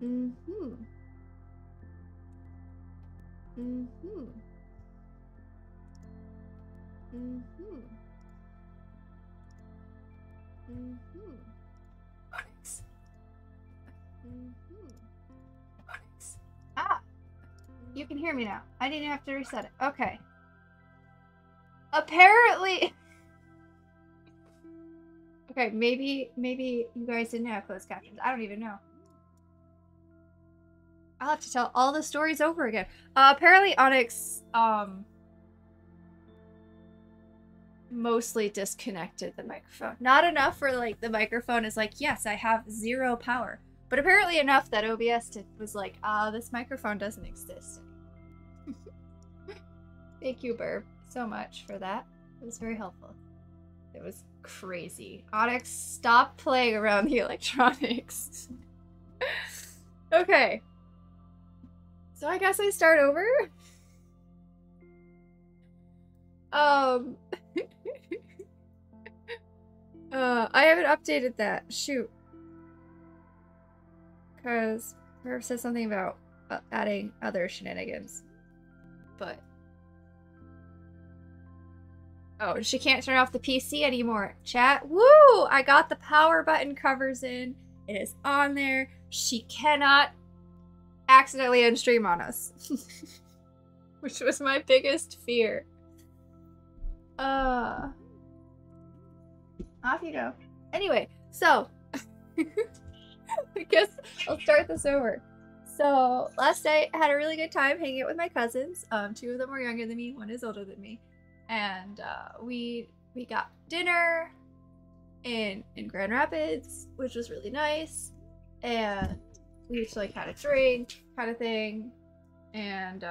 Mm-hmm. Mm-hmm. Mm-hmm. Mm-hmm. Onyx. Mm-hmm. Onyx. Ah, you can hear me now. I didn't have to reset it. Okay. Apparently. Okay, maybe you guys didn't have closed captions. I don't even know. I'll have to tell all the stories over again. Apparently Onyx mostly disconnected the microphone. Not enough for like the microphone is like, yes, I have 0 power. But apparently enough that OBS was like, this microphone doesn't exist anymore. Thank you, Burb, so much for that. It was very helpful. It was crazy. Onyx, stop playing around the electronics. Okay. So I guess I start over? I haven't updated that. Shoot. Because Merv said something about adding other shenanigans. But... oh, she can't turn off the PC anymore. Chat, woo! I got the power button covers in. It is on there. She cannot accidentally unstream on us. Which was my biggest fear. Off you go. Anyway, so... I guess I'll start this over. So, last night I had a really good time hanging out with my cousins. 2 of them were younger than me, 1 is older than me. And we got dinner in Grand Rapids, which was really nice. And we each like had a drink kind of thing. And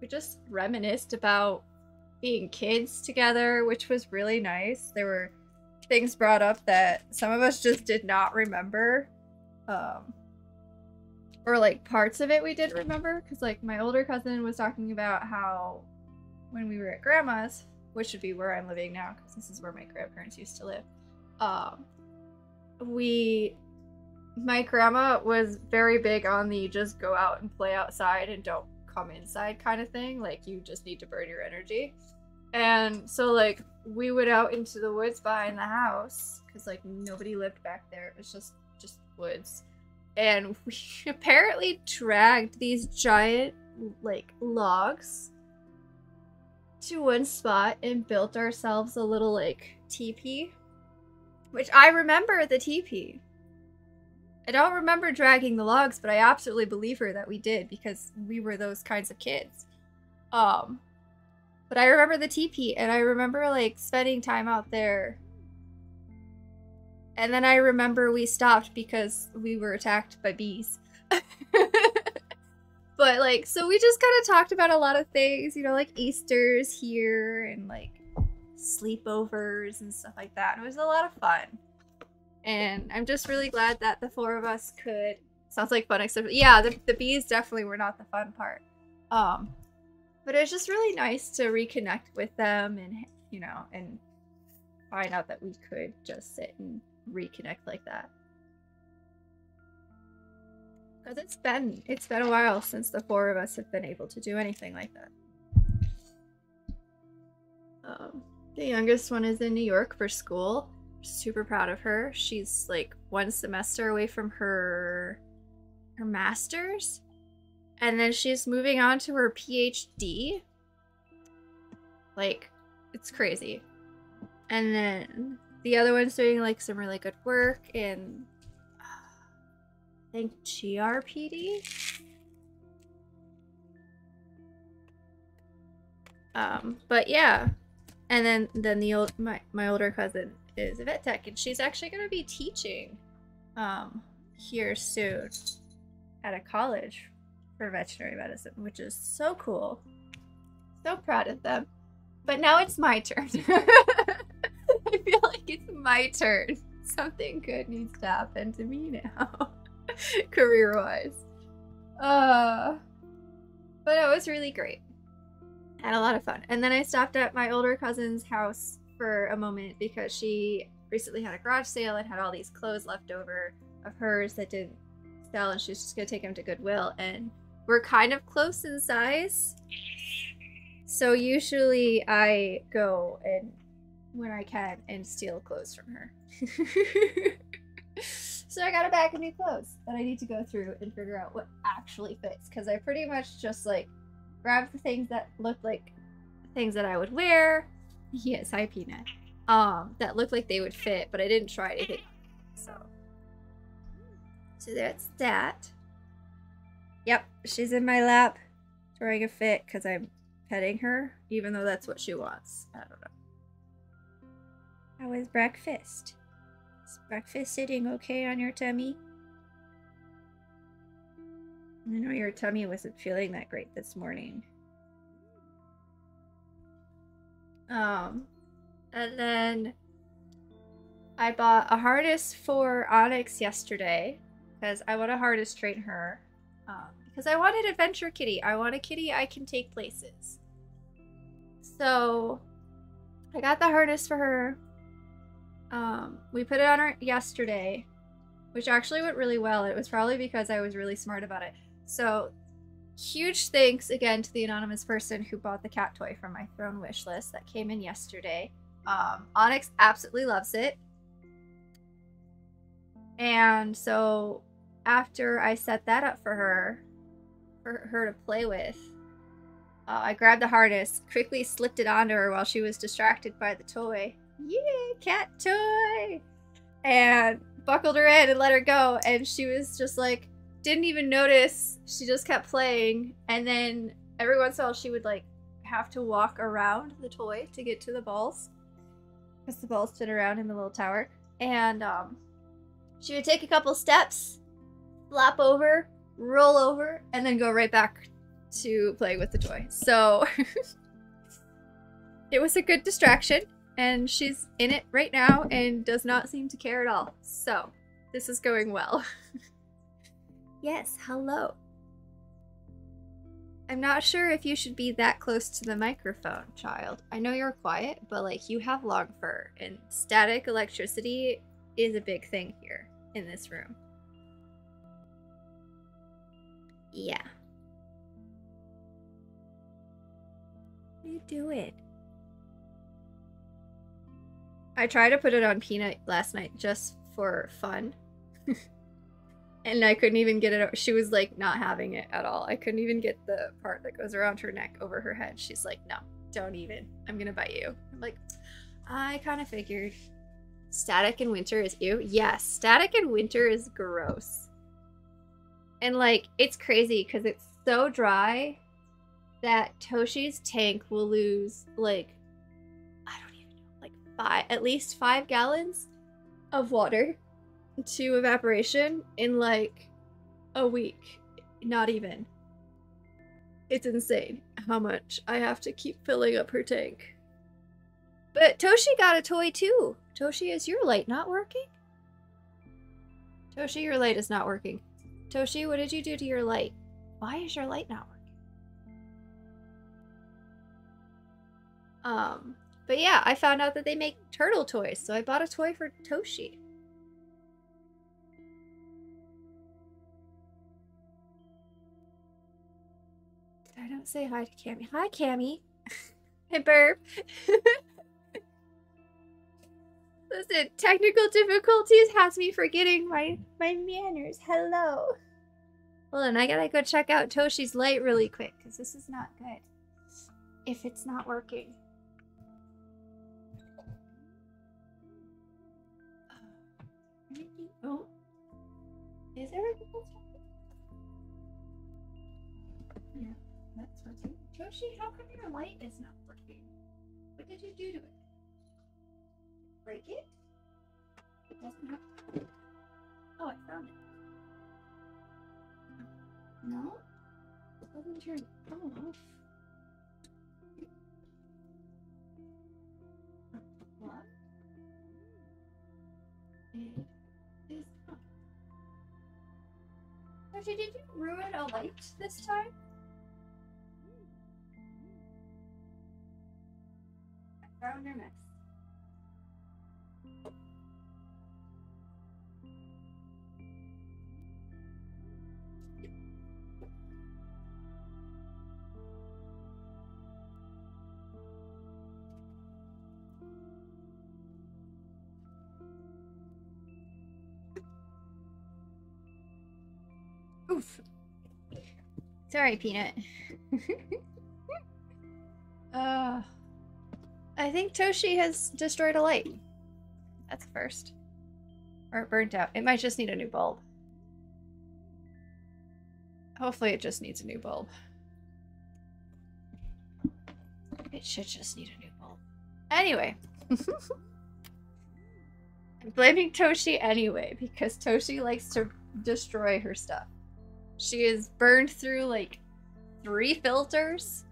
we just reminisced about being kids together, which was really nice. There were things brought up that some of us just did not remember. Or like parts of it we didn't remember. Because like my older cousin was talking about how when we were at grandma's, which would be where I'm living now, because this is where my grandparents used to live, my grandma was very big on the just go out and play outside and don't come inside kind of thing. Like, you just need to burn your energy. And so, like, we went out into the woods behind the house, because, like, nobody lived back there. It was just woods. And we apparently dragged these giant, like, logs to one spot and built ourselves a little like teepee, which I remember the teepee. I don't remember dragging the logs, but I absolutely believe her that we did because we were those kinds of kids. But I remember the teepee, and I remember like spending time out there. And then I remember we stopped because we were attacked by bees. But, like, so we just kind of talked about a lot of things, you know, like Easter's here and, like, sleepovers and stuff like that. And it was a lot of fun. And I'm just really glad that the 4 of us could... Sounds like fun, except... yeah, the bees definitely were not the fun part. But it was just really nice to reconnect with them and, you know, and find out that we could just sit and reconnect like that. Because it's been a while since the 4 of us have been able to do anything like that. The youngest one is in New York for school. Super proud of her. She's like 1 semester away from her master's. And then she's moving on to her PhD. Like, it's crazy. And then the other one's doing like some really good work in... I think GRPD. But yeah, and then my older cousin is a vet tech, and she's actually gonna be teaching here soon at a college for veterinary medicine, which is so cool. So proud of them. But now it's my turn. I feel like it's my turn. Something good needs to happen to me now. Career-wise. But it was really great. Had a lot of fun. And then I stopped at my older cousin's house for a moment because she recently had a garage sale and had all these clothes left over of hers that didn't fell and she's just gonna take him to Goodwill. And we're kind of close in size. So usually I go and when I can and steal clothes from her. So I got a bag of new clothes that I need to go through and figure out what actually fits. Because I pretty much just like grabbed the things that looked like things that I would wear. Yes, hi Peanut. That looked like they would fit, but I didn't try anything. So that's that. Yep, she's in my lap throwing a fit because I'm petting her, even though that's what she wants. I don't know. How is breakfast? Is breakfast sitting okay on your tummy? I know your tummy wasn't feeling that great this morning. And then I bought a harness for Onyx yesterday because I want to harness train her. Because I want an adventure kitty. I want a kitty I can take places. So I got the harness for her. We put it on her yesterday, which actually went really well. It was probably because I was really smart about it. So huge thanks again to the anonymous person who bought the cat toy from my throne wish list that came in yesterday. Onyx absolutely loves it. And so after I set that up for her to play with, I grabbed the harness, quickly slipped it onto her while she was distracted by the toy. Yay, cat toy! And buckled her in and let her go. And she was just like, didn't even notice. She just kept playing. And then every once in a while she would like have to walk around the toy to get to the balls. Because the balls stood around in the little tower. And she would take a couple steps, flop over, roll over, and then go right back to playing with the toy. So it was a good distraction. And she's in it right now and does not seem to care at all. So this is going well. Yes, hello. I'm not sure if you should be that close to the microphone, child. I know you're quiet, but like you have long fur and static electricity is a big thing here in this room. Yeah. What are you doing? I tried to put it on Peanut last night just for fun. And I couldn't even get it. She was like not having it at all. I couldn't even get the part that goes around her neck over her head. She's like, no, don't even. I'm gonna bite you. I'm like, I kind of figured. Static in winter is ew. Yes, static in winter is gross. And like, it's crazy because it's so dry that Toshi's tank will lose like, at least 5 gallons of water to evaporation in like a week. Not even. It's insane how much I have to keep filling up her tank. But Toshi got a toy too. Toshi, is your light not working? Toshi, your light is not working. Toshi, what did you do to your light? Why is your light not working? But yeah, I found out that they make turtle toys, so I bought a toy for Toshi. I don't say hi to Cammy. Hi, Cammy. Hey, Burp. Listen, technical difficulties has me forgetting my manners. Hello. Hold on, I gotta go check out Toshi's light really quick, because this is not good. If it's not working. Oh. Is everything okay? Yeah, that's working. Toshi, how come your light is not working? What did you do to it? Break it? It doesn't have... Oh, I found it. No? It doesn't turn off. What? It is not. Toshi, did you ruin a light this time? I found your mess. Oof. Sorry, Peanut. I think Toshi has destroyed a light. That's first. Or it burnt out. It might just need a new bulb. Hopefully it just needs a new bulb. It should just need a new bulb. Anyway. I'm blaming Toshi anyway, because Toshi likes to destroy her stuff. She has burned through like 3 filters.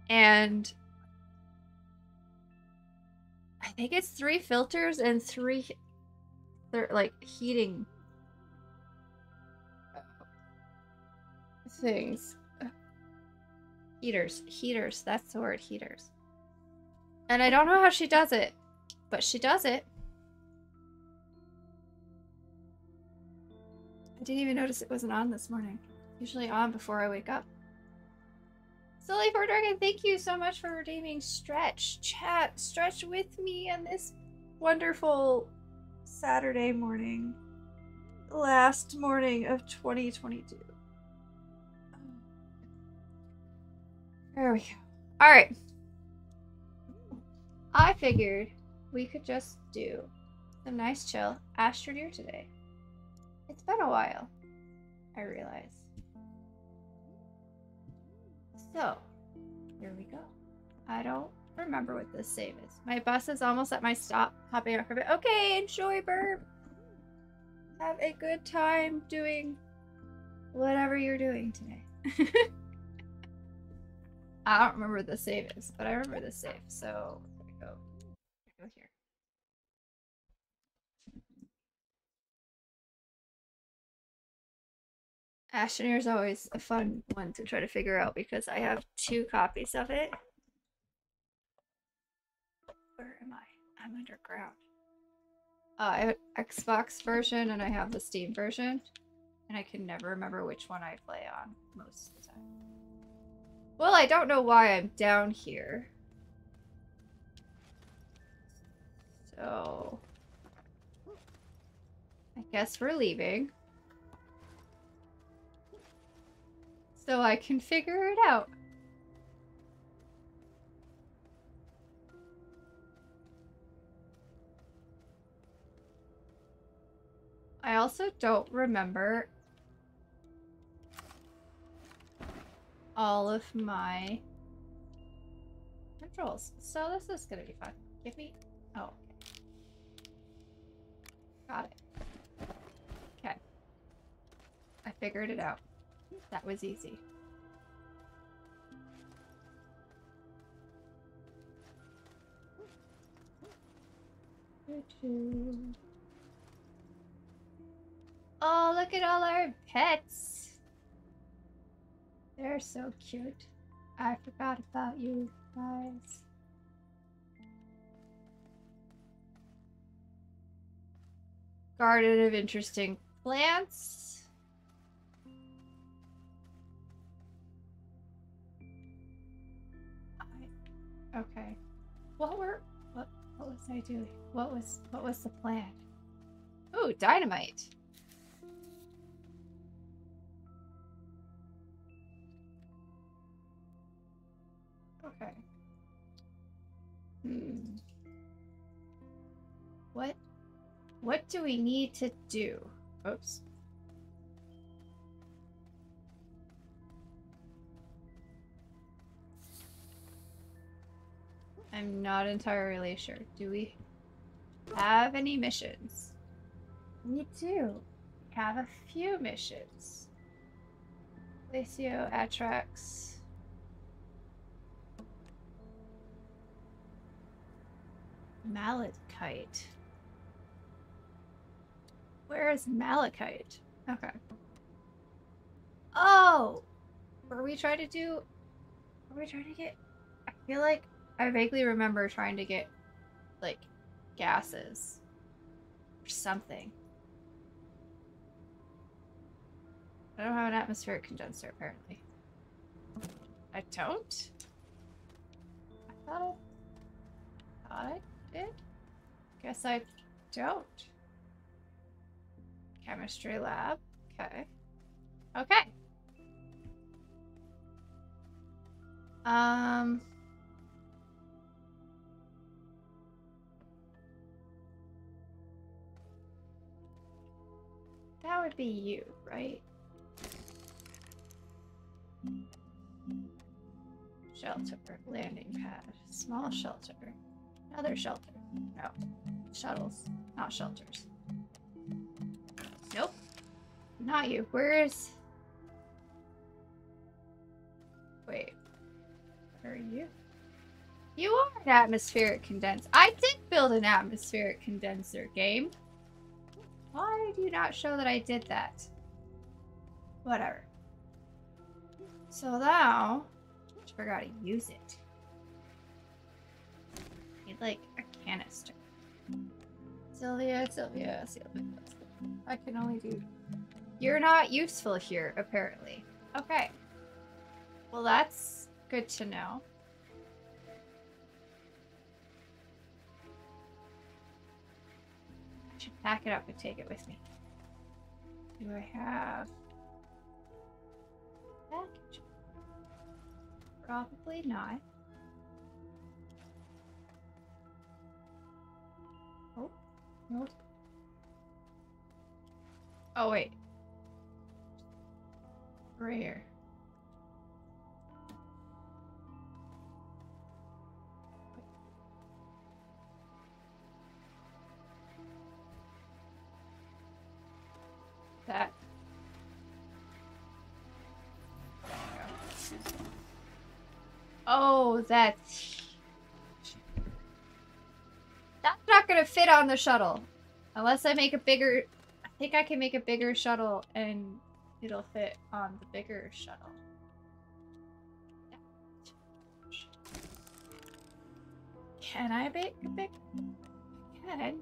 And I think it's 3 filters and 3 like heating things. Heaters, that's the word, heaters. And I don't know how she does it, but she does it. I didn't even notice it wasn't on this morning. Usually on before I wake up. Silly for Dragon, thank you so much for redeeming Stretch. Chat, stretch with me on this wonderful Saturday morning. Last morning of 2022. There we go. Alright. I figured we could just do some nice chill Astroneer today. It's been a while, I realize. So, here we go. I don't remember what this save is. My bus is almost at my stop. Hopping off of it. Okay, enjoy, Burb. Have a good time doing whatever you're doing today. I don't remember what the save is, but I remember the save. So, here we go. Go here. Astroneer is always a fun one to try to figure out because I have 2 copies of it. Where am I? I'm underground. I have an Xbox version and I have the Steam version. And I can never remember which one I play on most of the time. Well, I don't know why I'm down here. So... I guess we're leaving. So I can figure it out. I also don't remember all of my controls. So this is gonna be fun. Give me... Oh, okay. Got it. Okay. I figured it out. That was easy. Oh, look at all our pets. They're so cute. I forgot about you guys. Garden of interesting plants. Okay. What was I doing? What was the plan? Ooh, dynamite. Okay. What do we need to do? Oops. I'm not entirely sure. Do we have any missions? We do. Have a few missions. Glacio, Atrax. Malachite. Where is Malachite? Okay. Oh! Were we trying to get... I feel like I vaguely remember trying to get, like, gases. Or something. I don't have an atmospheric condenser, apparently. I don't? I thought I did? Guess I don't. Chemistry lab. Okay. Okay. That would be you, right? Shelter, landing pad, small shelter, another shelter. No, shuttles, not shelters. Nope, not you. Where's... Wait, where are you? You are an atmospheric condenser. I did build an atmospheric condenser game. Why do you not show that I did that? Whatever. So now, I forgot to use it. Need like a canister. Sylvia. I can only do... You're not useful here, apparently. Okay. Well, that's good to know. I should pack it up and take it with me. Do I have... package? Probably not. Oh, no. Oh, wait. Rare. That. Oh, that's not gonna fit on the shuttle. Unless I make a bigger... I think I can make a bigger shuttle and it'll fit on the bigger shuttle. Can I make a big... I can.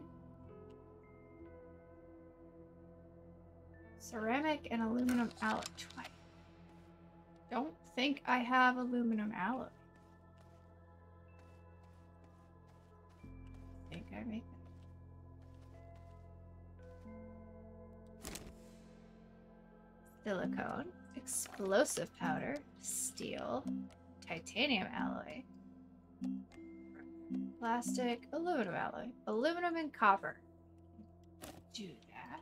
Ceramic and aluminum alloy. Don't think I have aluminum alloy. I think I make it. Silicone, explosive powder, steel, titanium alloy, plastic, aluminum alloy, aluminum and copper. Do that.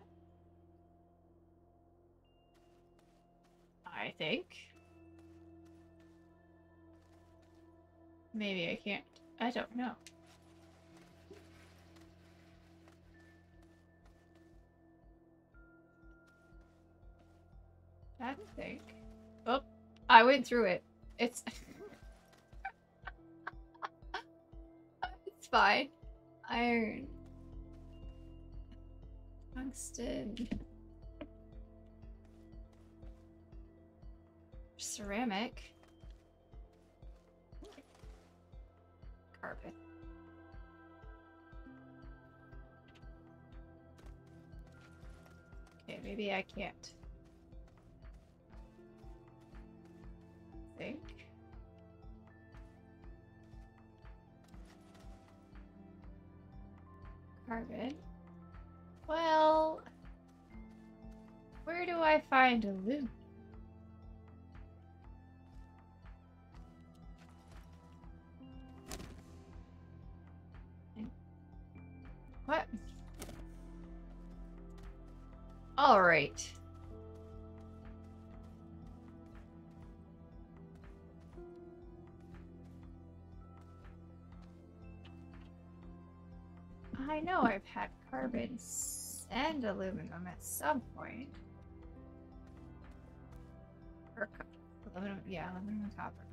I think. Maybe I can't. I don't know. I think. Oh, I went through it. It's... it's fine. Iron. Tungsten. Ceramic. Carbon. Okay, maybe I can't. Think. Carbon. Well, where do I find aluminum? What? All right. I know I've had carbon and aluminum at some point. Or aluminum, yeah, aluminum and copper.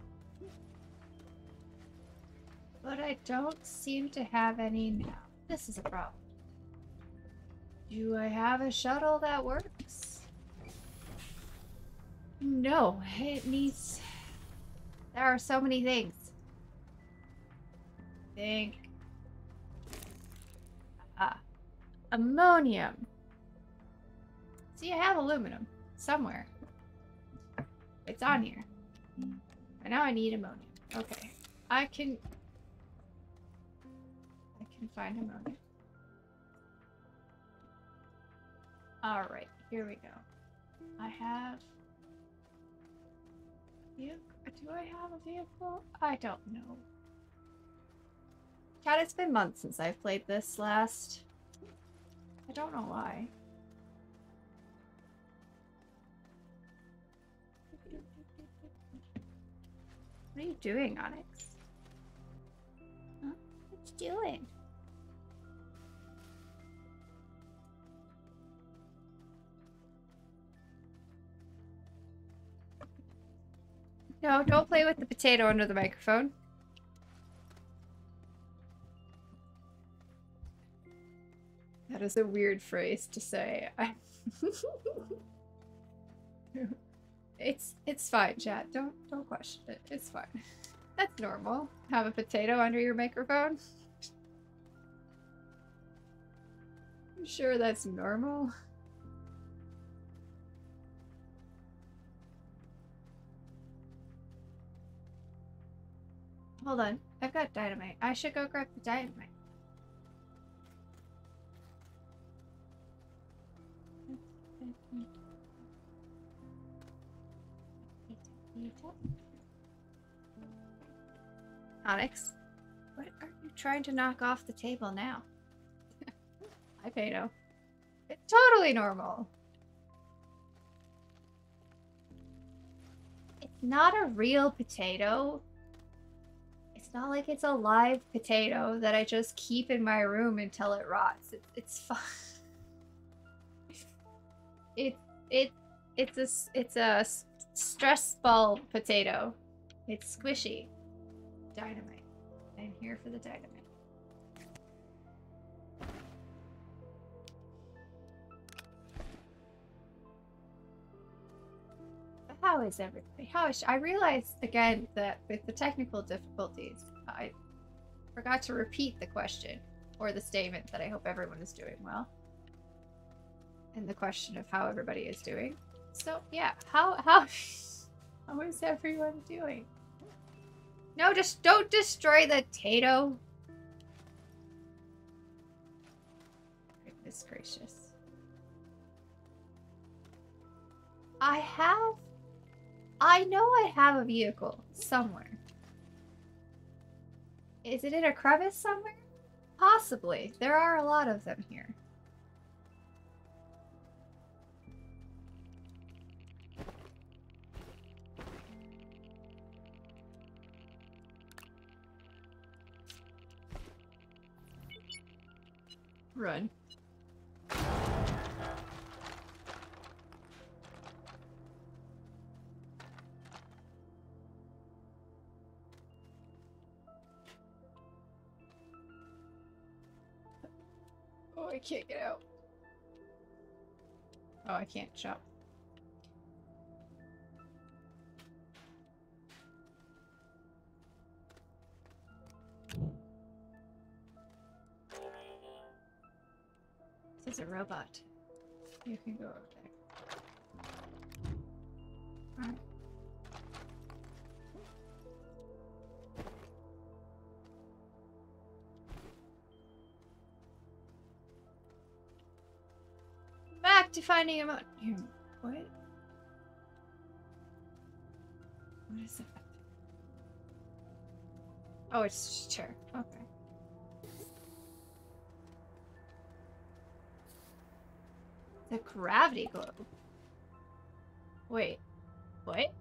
But I don't seem to have any now. This is a problem. Do I have a shuttle that works? No, it needs... There are so many things. Think. Ammonium. See, I have aluminum somewhere. It's on here. But now I need ammonium. Okay. I can find ammonia. Alright, here we go. I have... Do I have a vehicle? I don't know. Cat, it's been months since I've played this last. I don't know why. What are you doing, Onyx? Huh? What you doing? No, don't play with the potato under the microphone. That is a weird phrase to say. It's fine, chat. Don't question it. It's fine. That's normal. Have a potato under your microphone. I'm sure that's normal. Hold on. I've got dynamite. I should go grab the dynamite. Onyx, what are you trying to knock off the table now? Hi, Pato. It's totally normal. It's not a real potato. It's not like it's a live potato that I just keep in my room until it rots. It's fine. It's a stress ball potato. It's squishy. Dynamite. I'm here for the dynamite. How is everybody? I realized again that with the technical difficulties, I forgot to repeat the question or the statement that I hope everyone is doing well. And the question of how everybody is doing. So yeah, how is everyone doing? No, just don't destroy the potato. Goodness gracious. I know I have a vehicle somewhere. Is it in a crevice somewhere? Possibly. There are a lot of them here. Run. Oh, I can't get out. Oh, I can't jump. This is a robot. You can go over there. Alright. Back to finding him out. Here, what? What is that? Oh, it's just a chair. Okay. The gravity globe. Wait. What?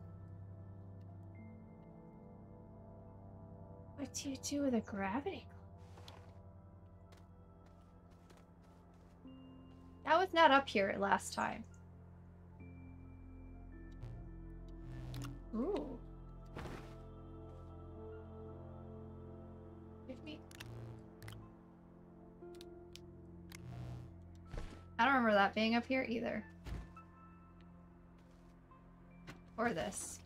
What do you do with a gravity globe? That was not up here last time. Ooh. Give me... I don't remember that being up here either. Or this.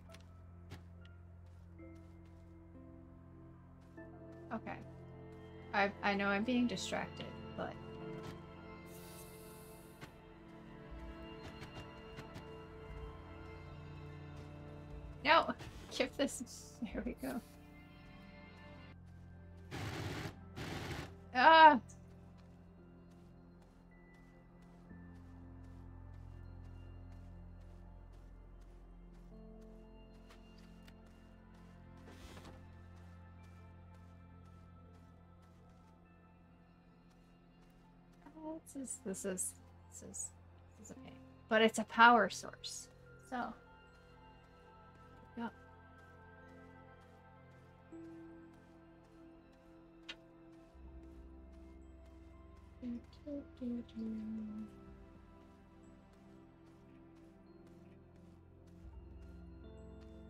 Okay. I know I'm being distracted, but... No! Give this... There we go. Ah! This is okay. But it's a power source. So. Yeah.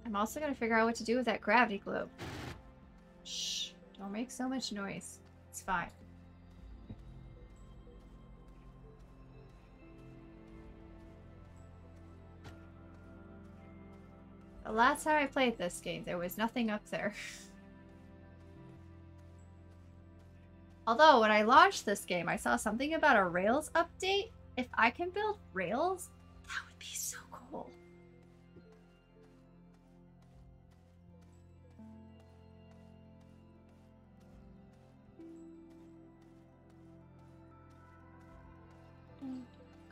I'm also gonna figure out what to do with that gravity globe. Shh. Don't make so much noise. It's fine. The last time I played this game, there was nothing up there. Although, when I launched this game, I saw something about a Rails update. If I can build Rails, that would be so cool.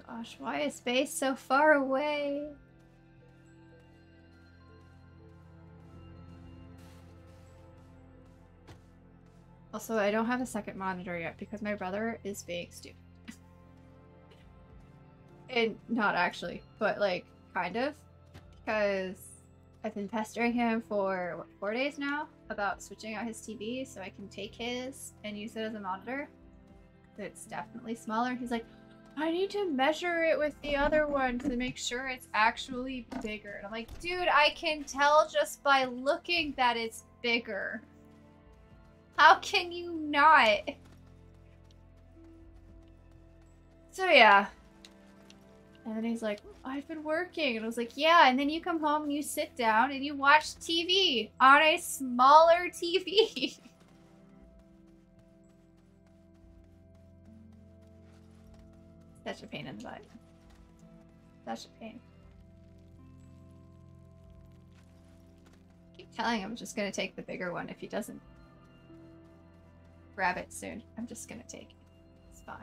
Gosh, why is space so far away? Also, I don't have a second monitor yet because my brother is being stupid. And not actually, but like, kind of. Because I've been pestering him for, what, 4 days now about switching out his TV so I can take his and use it as a monitor. It's definitely smaller. He's like, I need to measure it with the other one to make sure it's actually bigger. And I'm like, dude, I can tell just by looking that it's bigger. How can you not? So yeah. And then he's like, I've been working. And I was like, yeah. And then you come home and you sit down and you watch TV on a smaller TV. Such a pain in the butt. Such a pain. Keep telling him I'm just gonna take the bigger one if he doesn't grab it soon. I'm just gonna take it. It's fine.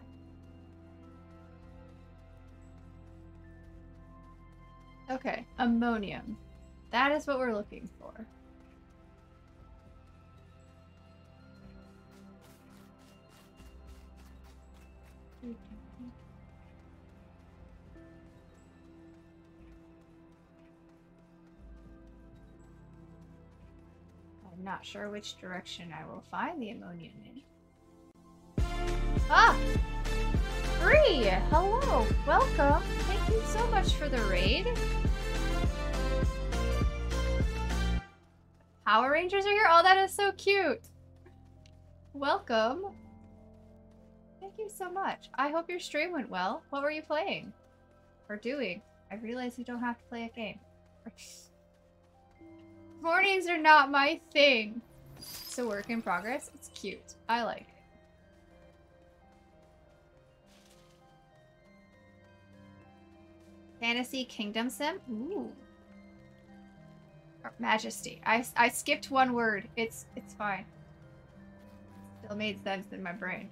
Okay, ammonium. That is what we're looking for. I'm not sure which direction I will find the ammonia in. Ah! Free! Hello! Welcome! Thank you so much for the raid. Power Rangers are here? Oh, that is so cute! Welcome! Thank you so much. I hope your stream went well. What were you playing? Or doing? I realize you don't have to play a game. Mornings are not my thing. It's a work in progress. It's cute. I like it. Fantasy Kingdom Sim? Ooh. Or Majesty. I skipped one word. It's fine. Still made sense in my brain.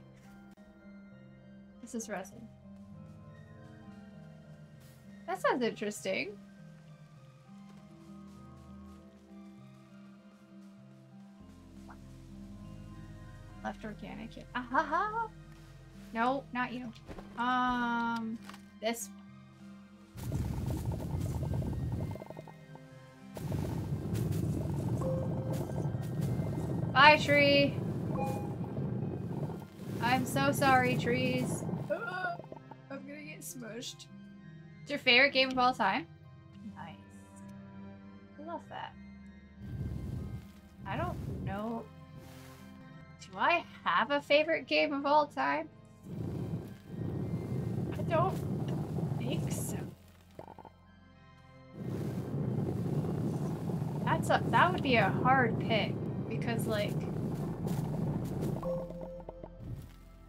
This is resin. That sounds interesting. Left organic. Ahaha. No, not you. This. Bye, tree. I'm so sorry, trees. I'm gonna get smushed. It's your favorite game of all time? Nice. I love that. I don't know. Do I have a favorite game of all time? I don't think so. That would be a hard pick because like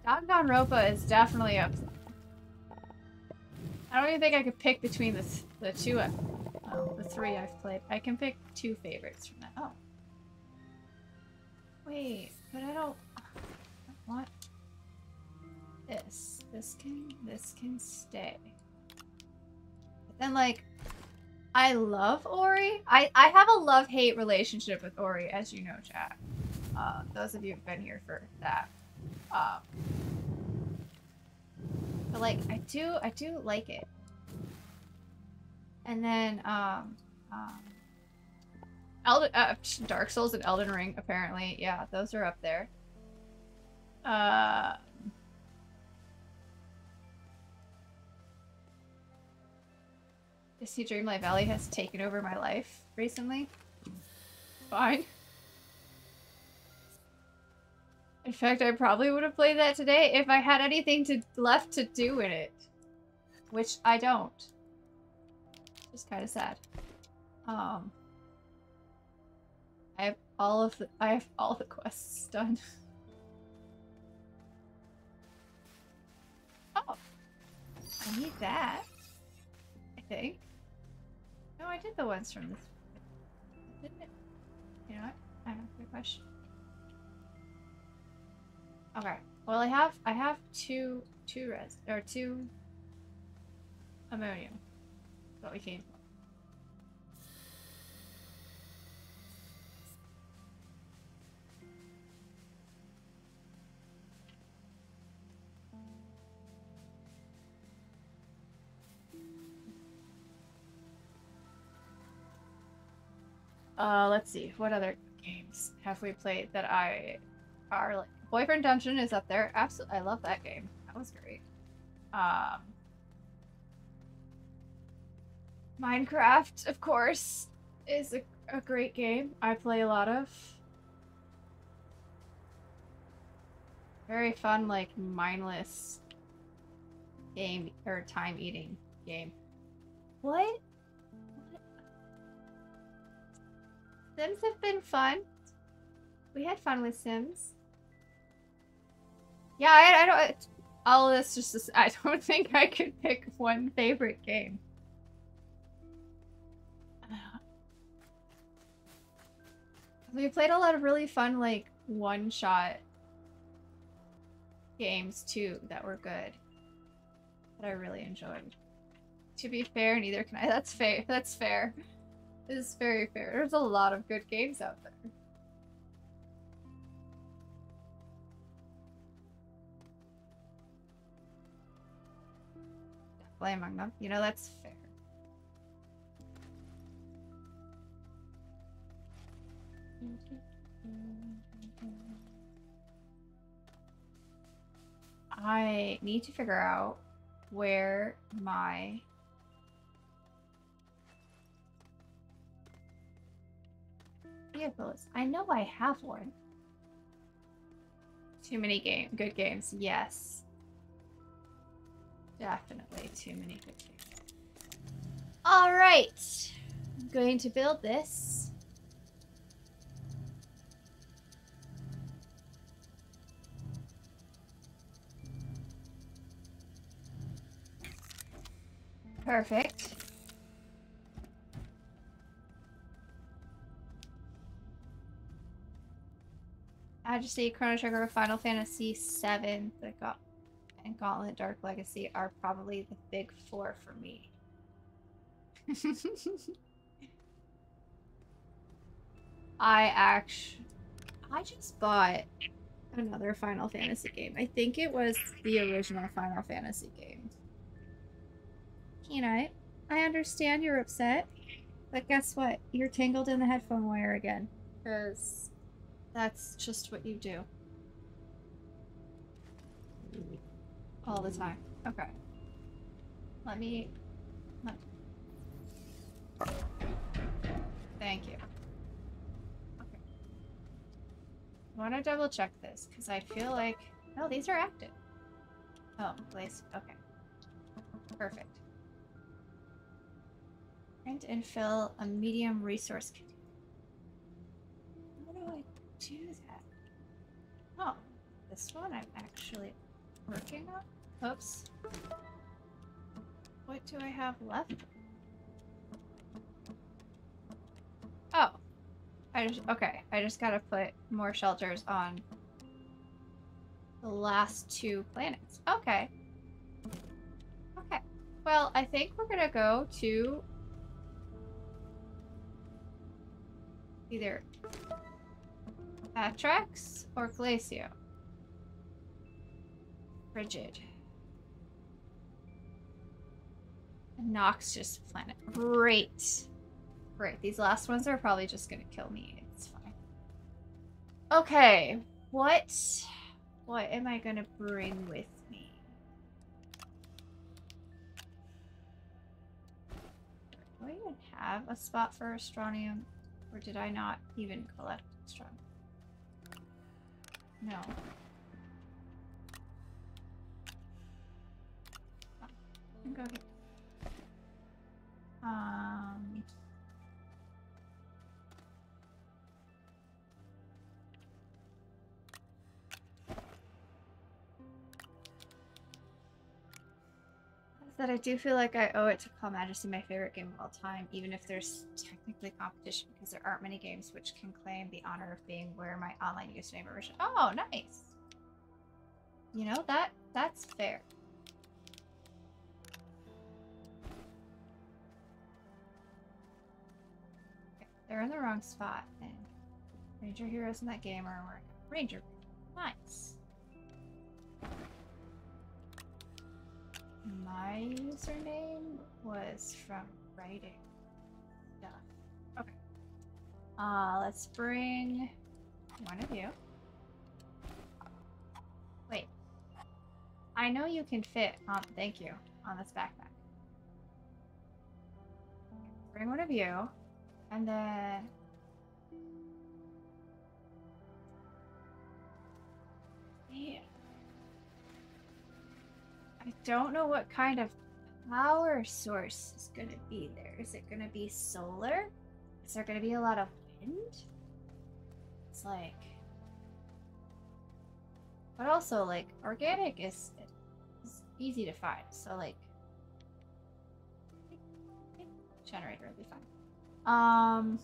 Danganronpa is definitely up. I don't even think I could pick between the two, the three I've played. I can pick two favorites from that. Oh. Wait, but I don't want this. This can stay. But then like, I love Ori. I have a love-hate relationship with Ori, as you know, chat. Those of you who've been here for that. But like, I do like it. And then, Dark Souls and Elden Ring, apparently. Yeah, those are up there. Disney Dreamlight Valley has taken over my life recently. Fine. In fact, I probably would have played that today if I had anything left to do in it. Which I don't. Just kind of sad. I have all the quests done. Oh. I need that. I think. No, I did the ones from this. Didn't it? You know what? I have a good question. Okay. Well, I have two ammonium. What we came for. Let's see. What other games have we played that are like Boyfriend Dungeon is up there. Absolutely, I love that game. That was great. Minecraft, of course, is a great game. I play a lot of. Very fun, like mindless game or time eating game. What? Sims have been fun. We had fun with Sims. Yeah, I don't. All of this just. I don't think I could pick one favorite game. We played a lot of really fun, like one-shot games too that were good. That I really enjoyed. To be fair, neither can I. That's fair. That's fair. It is very fair. There's a lot of good games out there. Definitely among them. You know, that's fair. I need to figure out where my vehicle is. I know I have one. Too many good games. Yes. Definitely too many good games. All right. I'm going to build this. Perfect. Majesty, Chrono Trigger, Final Fantasy VII, and Gauntlet Dark Legacy are probably the big four for me. I just bought another Final Fantasy game. I think it was the original Final Fantasy game. Peanut, I understand you're upset, but guess what? You're tangled in the headphone wire again. Because that's just what you do. All the time. Okay. Thank you. Okay. I want to double check this, because I feel like... No, these are active. Oh, place. Okay. Perfect. Print and fill a medium resource container. How do I do that? Oh, this one I'm actually working on? Oops. What do I have left? Oh. I just gotta put more shelters on the last two planets. Okay. Okay. Well, I think we're gonna go to either Atrax or Glacio. Frigid. Noxious planet. Great. Great. These last ones are probably just gonna kill me. It's fine. Okay. What am I gonna bring with me? Do I even have a spot for Astronium? Or did I not even collect Astronium? No. Go here. That I do feel like I owe it to call Majesty my favorite game of all time, even if there's technically competition, because there aren't many games which can claim the honor of being where my online username originated. Oh, nice. You know, that's fair. Okay, they're in the wrong spot, and Ranger heroes in that game are wearing a Ranger. Nice. My username was from writing stuff. Okay. Let's bring one of you. Wait. I know you can fit, thank you, on this backpack. Bring one of you, and then... Yeah. I don't know what kind of power source is going to be there. Is it going to be solar? Is there going to be a lot of wind? It's like... But also, like, organic is easy to find. So, like... Generator will be fine.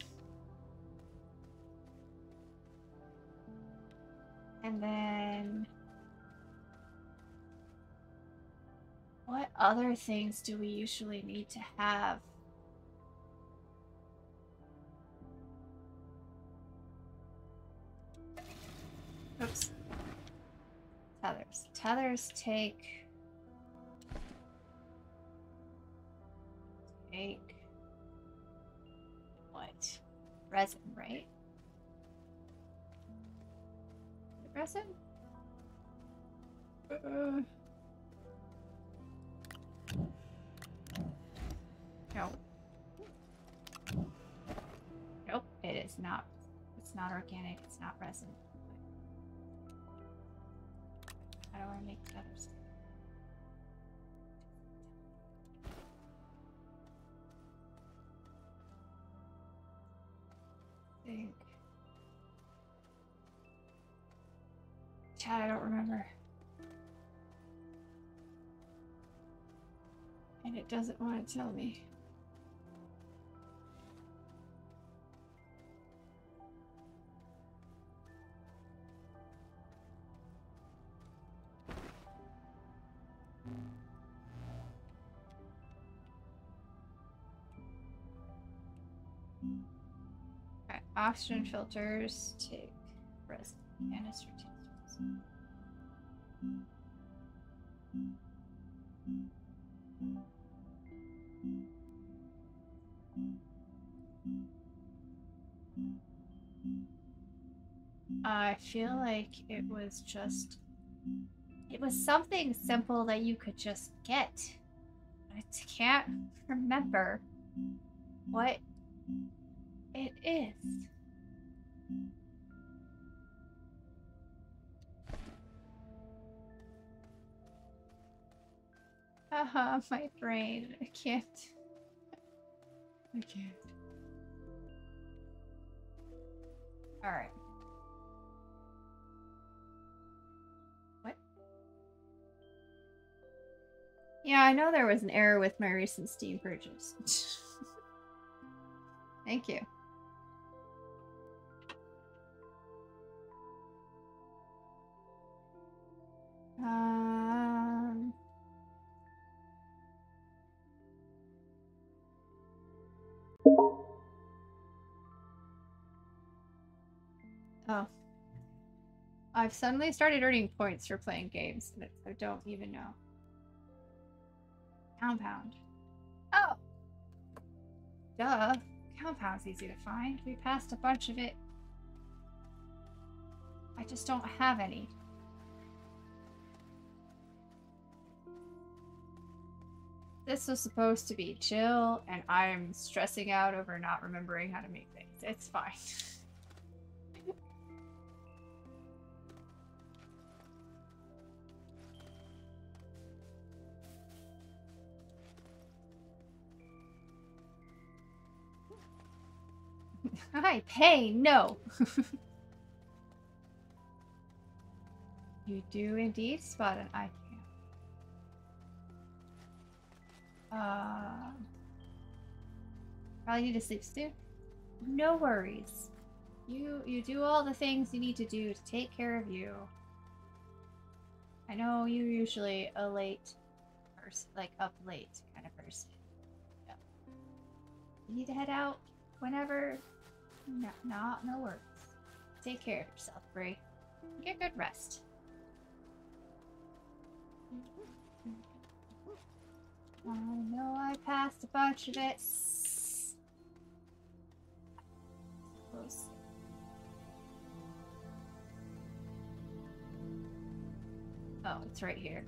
And then... What other things do we usually need to have? Oops. Tethers. Tethers take what? Resin, right? Resin? Nope. Nope, it is not. It's not organic, it's not resin. How do I make feathers? Think. Chat, I don't remember. And it doesn't want to tell me. Okay, oxygen filters take resin. Canister takes resin. I feel like it was something simple that you could just get. I can't remember what it is. My brain. I can't. Alright. What? Yeah, I know there was an error with my recent Steam purchase. Thank you. Oh. I've suddenly started earning points for playing games that I don't even know. Compound. Oh! Duh. Compound's easy to find. We passed a bunch of it. I just don't have any. This was supposed to be chill, and I'm stressing out over not remembering how to make things. It's fine. I pay no. You do indeed spot an eye cam. Probably need to sleep soon. No worries. You do all the things you need to do to take care of you. I know you're usually a late person, like up late kind of person. Yeah. You need to head out whenever. No worries. Take care of yourself, Bray. Get good rest. I know I passed a bunch of it. Close. Oh, it's right here.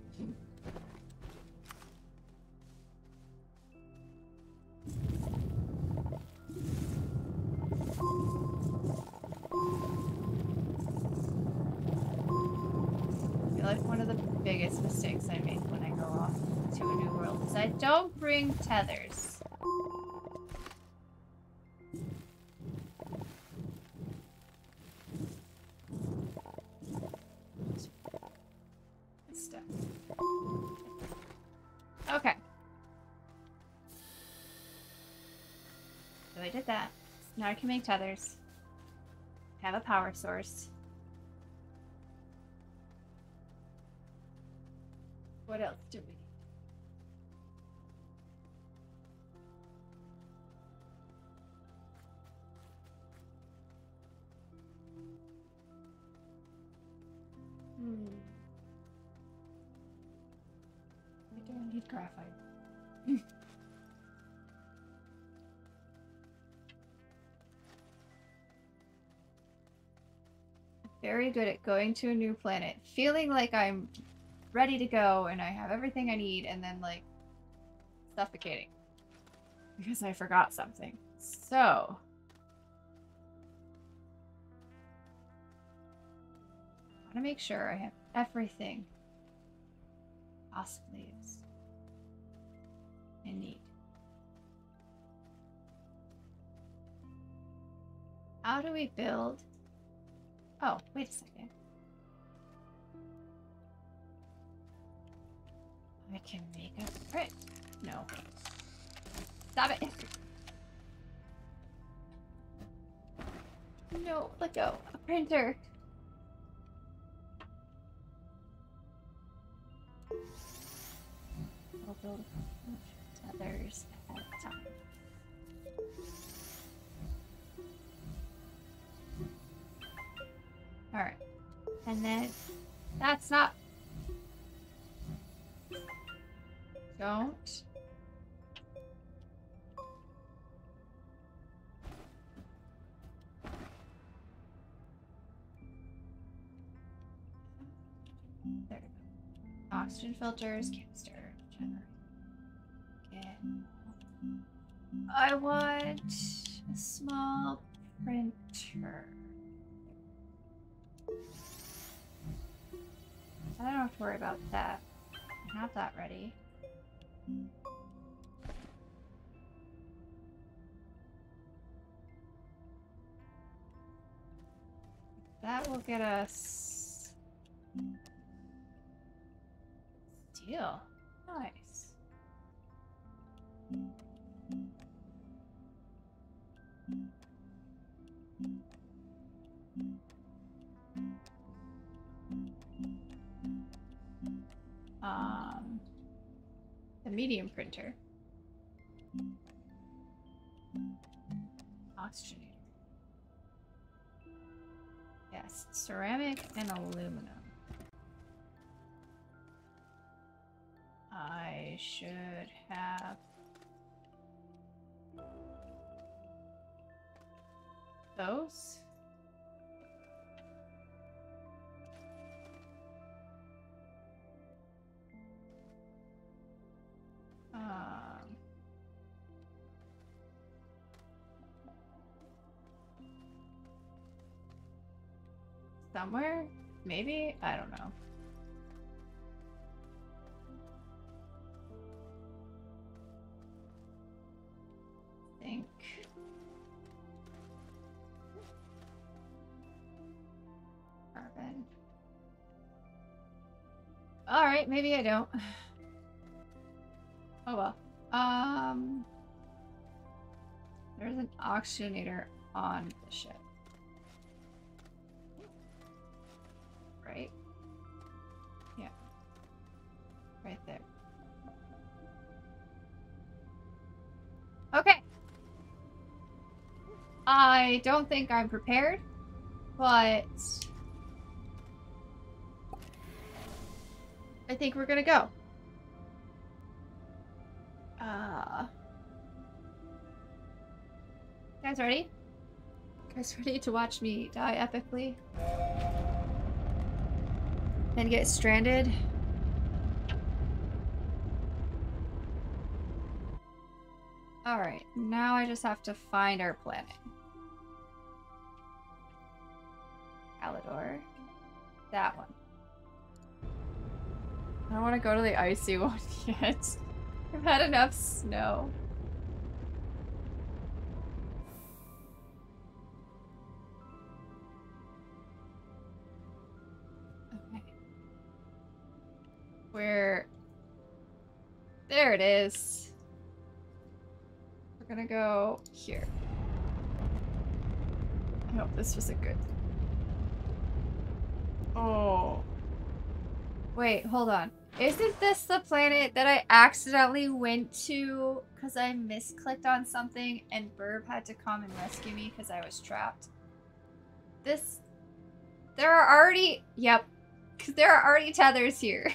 I feel like one of the biggest mistakes I make when I go off to a new world is I don't bring tethers. Stuff. Okay. So I did that. Now I can make tethers. Have a power source. What else do we need? I don't need graphite. Very good at going to a new planet, feeling like I'm ready to go and I have everything I need, and then like suffocating because I forgot something. So I want to make sure I have everything possibly is I need. How do we build? Oh, wait a second. I can make a print. No. Stop it. No, let go. A printer. I'll build others at a time. Alright. And then that's not. Don't. There we go. Oxygen filters, canister, generator. Okay. I want a small printer. I don't have to worry about that. I have that ready. That will get us steel. Nice. The medium printer. Oxygenator. Yes, ceramic and aluminum. I should have those. Somewhere? Maybe? I don't know. Think. Carbon. Alright, maybe I don't. Oh well. There's an oxygenator on the ship. Right? Yeah. Right there. Okay. I don't think I'm prepared, but I think we're gonna go. Guys ready? Guys ready to watch me die epically? Then get stranded? Alright, now I just have to find our planet. Alador. That one. I don't want to go to the icy one yet. I've had enough snow. Okay. Where? There it is. We're gonna go here. I hope this was a good... Oh. Wait, hold on. Isn't this the planet that I accidentally went to because I misclicked on something and Burb had to come and rescue me because I was trapped? This... There are already... Yep. Because there are already tethers here.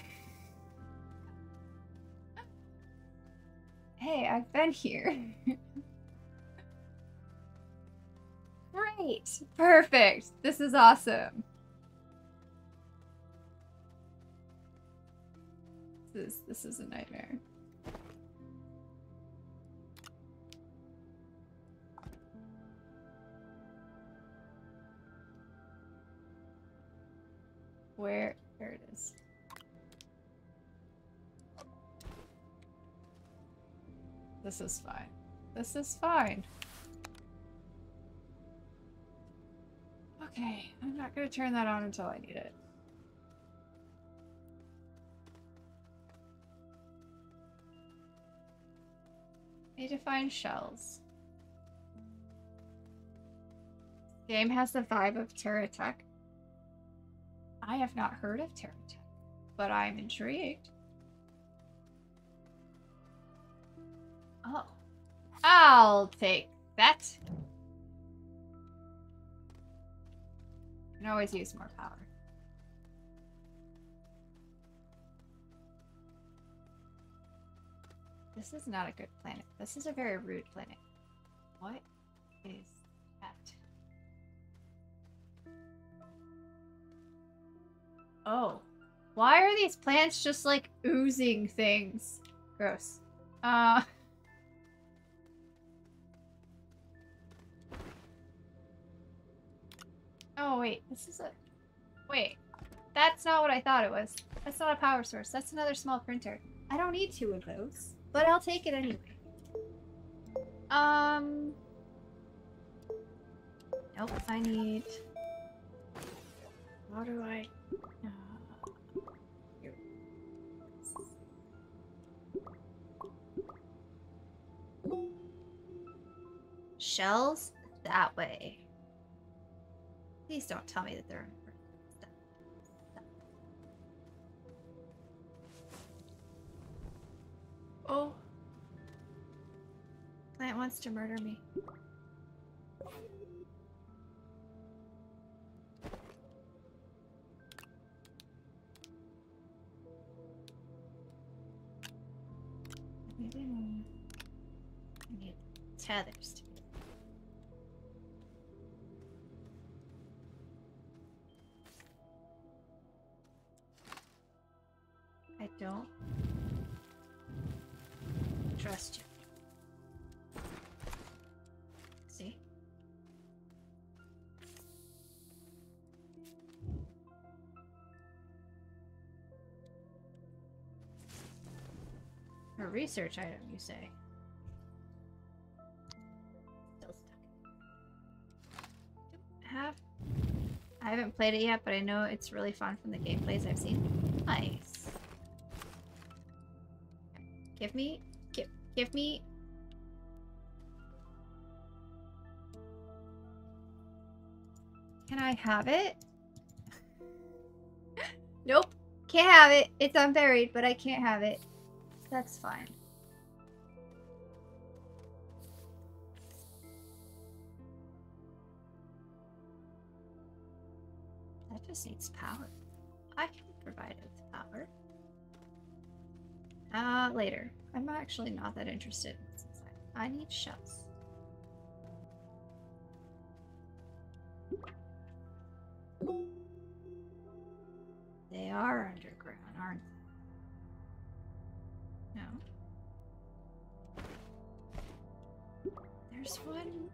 Hey, I've been here. Great. Perfect. This is awesome. This is a nightmare. Where it is. This is fine. This is fine. Okay, I'm not gonna turn that on until I need it. Need to find shells. Game has the vibe of Terra Tech. I have not heard of Terra Tech, but I'm intrigued. Oh. I'll take that. I can always use more power. This is not a good planet. This is a very rude planet. What is that? Oh. Why are these plants just like oozing things? Gross. Oh wait, this is a... Wait. That's not what I thought it was. That's not a power source. That's another small printer. I don't need two of those. But I'll take it anyway. Nope, I need... How do I... Here. Shells? That way. Please don't tell me that they're... Oh. Plant wants to murder me. I need tethers to I don't trust you. See? A research item, you say? Still stuck. I haven't played it yet, but I know it's really fun from the gameplays I've seen. Nice. Give me. Can I have it? Nope. Can't have it. It's unburied, but I can't have it. That's fine. That just needs power. I can provide it with power. Later. I'm actually not that interested in this inside. I need shells. They are underground, aren't they? No. There's one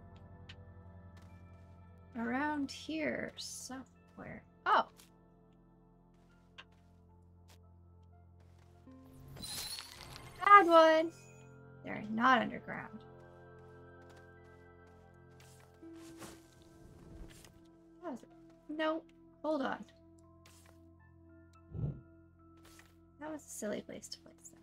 around here somewhere. Oh! Bad one! They're not underground. No, hold on. That was a silly place to place them.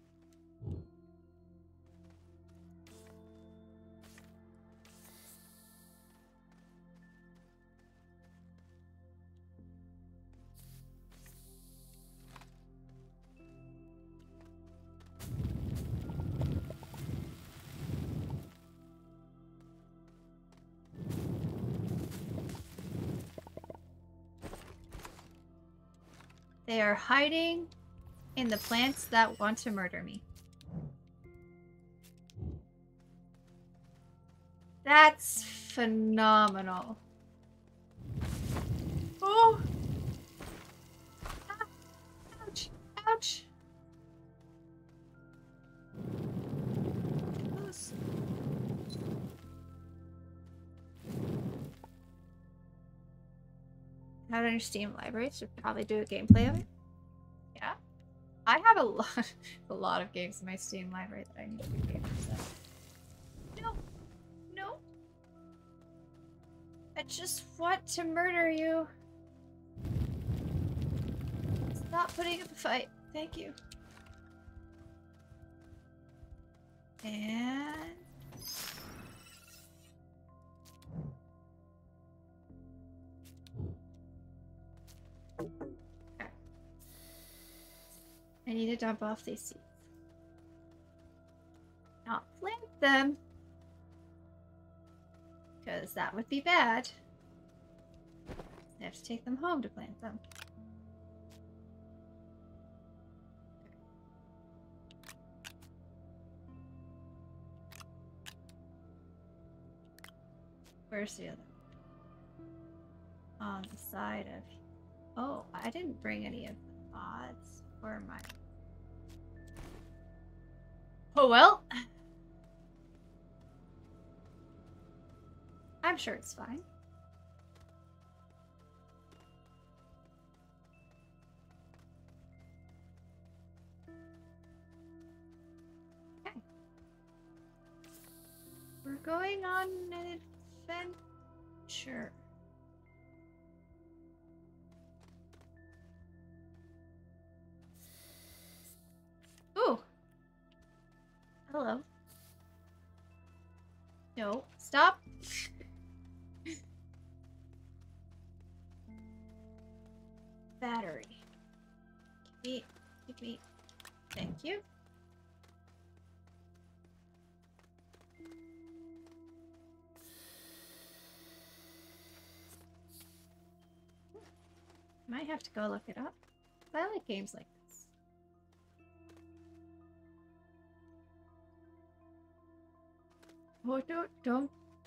They are hiding in the plants that want to murder me. That's phenomenal. Oh! Ah, ouch! Ouch! Close. Not on your Steam library, should probably do a gameplay of it. Yeah. I have a lot of games in my Steam library that I need to do gameplays of. No. No. I just want to murder you. Stop putting up a fight. Thank you. And... I need to dump off these seeds. Not plant them. Because that would be bad. I have to take them home to plant them. Where's the other one? On the side of... Oh, I didn't bring any of the mods or my... Oh well. I'm sure it's fine. Okay. We're going on an adventure. Ooh. Hello. No, stop. Battery. Give me. Thank you. Might have to go look it up. I like games like this. Oh,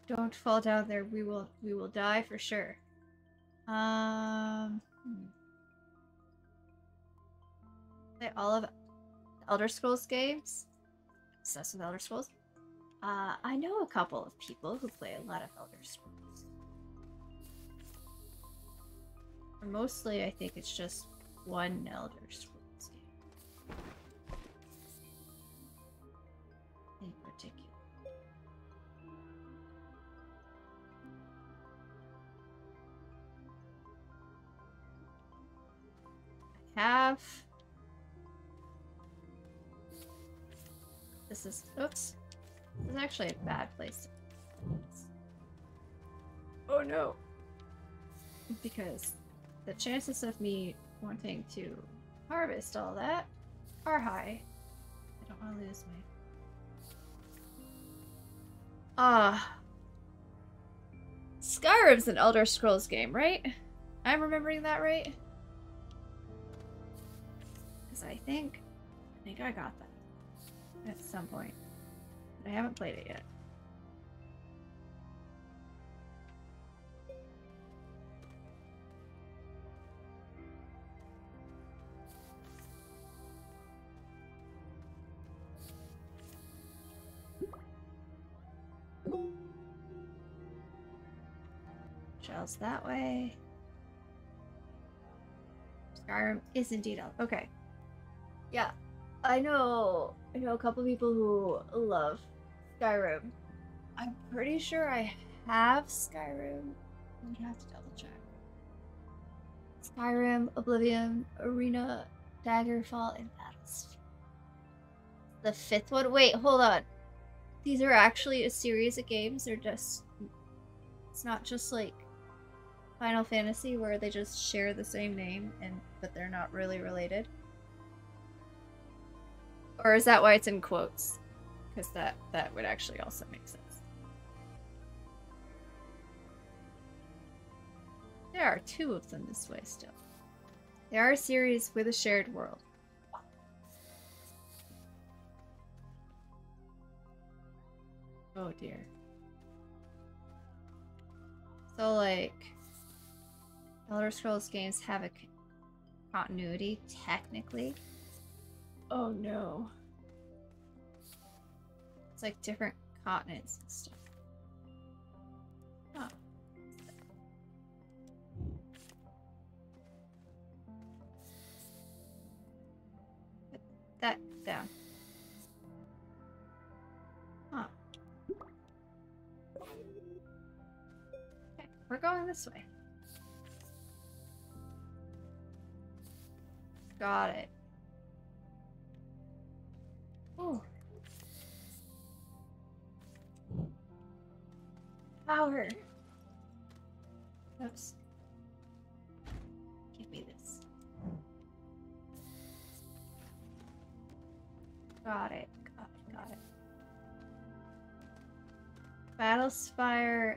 don't fall down there. We will die for sure. All Elder Scrolls games. Obsessed with Elder Scrolls. I know a couple of people who play a lot of Elder Scrolls. Mostly, I think it's just one Elder Scrolls game in particular. I have. This is. Oops. This is actually a bad place. Oh no. Because the chances of me wanting to harvest all that are high. I don't want to lose my... Skyrim's an Elder Scrolls game, right? I'm remembering that right? Because I think I got that at some point. But I haven't played it yet. Shells that way. Skyrim is indeed out. Okay. Yeah. I know a couple people who love Skyrim. I'm pretty sure I have Skyrim. I would have to double check. Skyrim, Oblivion, Arena, Daggerfall, and Battlefield. The fifth one? Wait, hold on. These are actually a series of games. They're just... It's not just like Final Fantasy where they just share the same name but they're not really related. Or is that why it's in quotes? Because that would actually also make sense. There are two of them this way still. They are a series with a shared world. Oh dear. So like, Elder Scrolls games have a continuity, technically. Oh no. It's like different continents and stuff. Oh. Put that down. Huh. Okay, we're going this way. Got it. Oh. Power. Oops. Give me this. Got it. Got it. Battlespire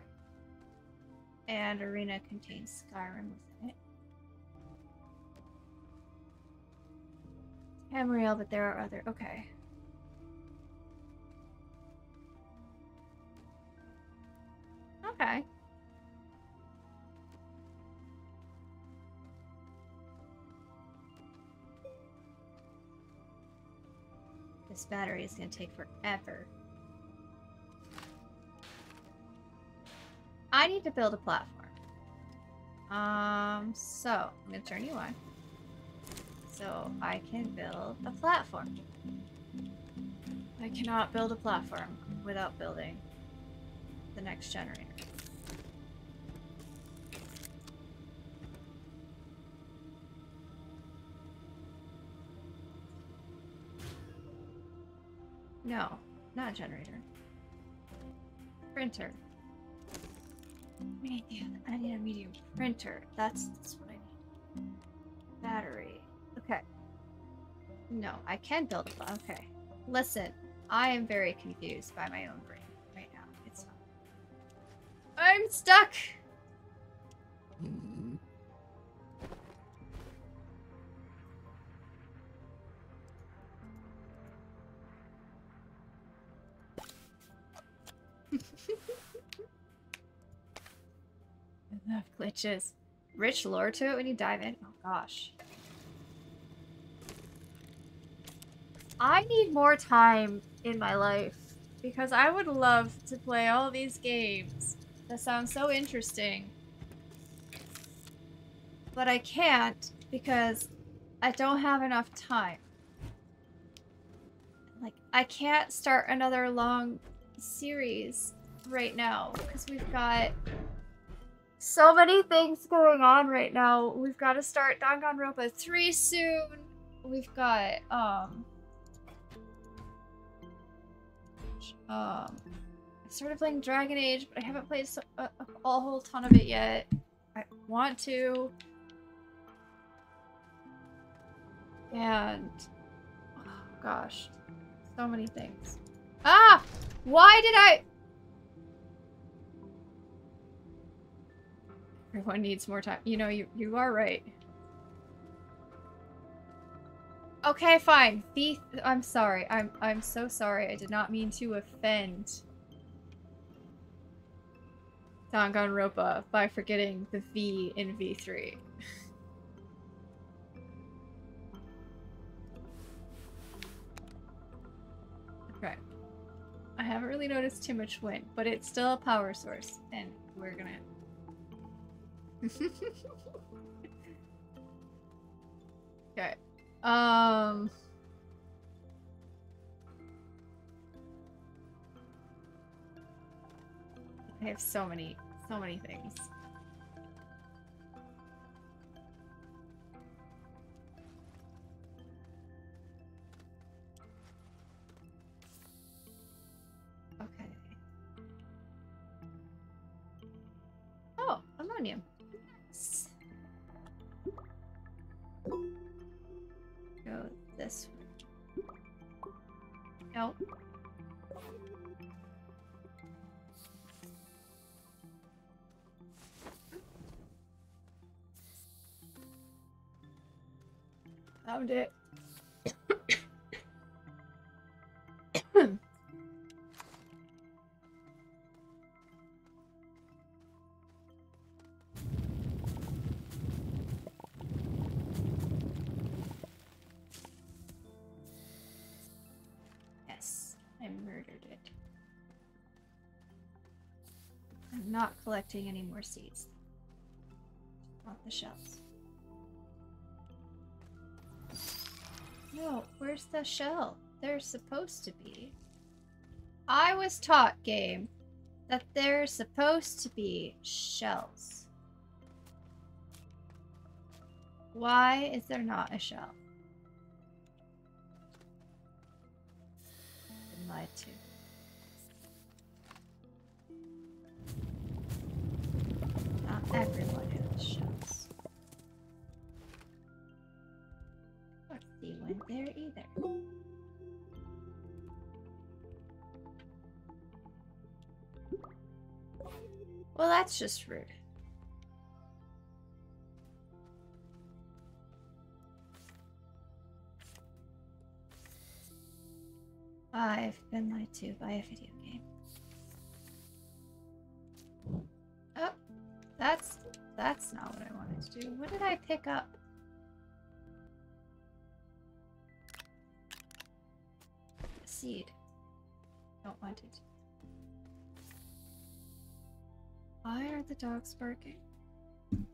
and Arena contains Skyrim within it. Tamriel, but there are other. Okay. Okay. This battery is going to take forever. I need to build a platform. So I'm going to turn you on. So I can build a platform. I cannot build a platform without building the next generator. No, not a generator. Printer. I need a medium printer. That's what I need. Battery. Okay. No, I can build a... Okay. Listen, I am very confused by my own brain right now. It's fine. I'm stuck! Enough glitches. Rich lore to it when you dive in. Oh gosh. I need more time in my life because I would love to play all these games. That sounds so interesting. But I can't because I don't have enough time. Like, I can't start another long series right now because we've got so many things going on right now. We've got to start Danganronpa 3 soon. We've got, I started playing Dragon Age, but I haven't played a whole ton of it yet. I want to. And, oh gosh, so many things. Ah! Why did I... Everyone needs more time. You know, you are right. Okay, fine. I'm sorry. I'm so sorry. I did not mean to offend Danganronpa by forgetting the V in V3. Okay. I haven't really noticed too much wind, but it's still a power source, and we're gonna... Okay. I have so many things. Okay. Oh, ammonium. Yes. Go this way. Nope. Found it. Yes, I murdered it. I'm not collecting any more seeds. Want the shells. No, where's the shell? They're supposed to be. I was taught, game, that there's supposed to be shells. Why is there not a shell? Been lied to. Not everyone has shells. He went there either. Well, that's just rude. I've been lied to by a video game. Oh, that's not what I wanted to do. What did I pick up? Seed. Don't want it. Why are the dogs barking? I'm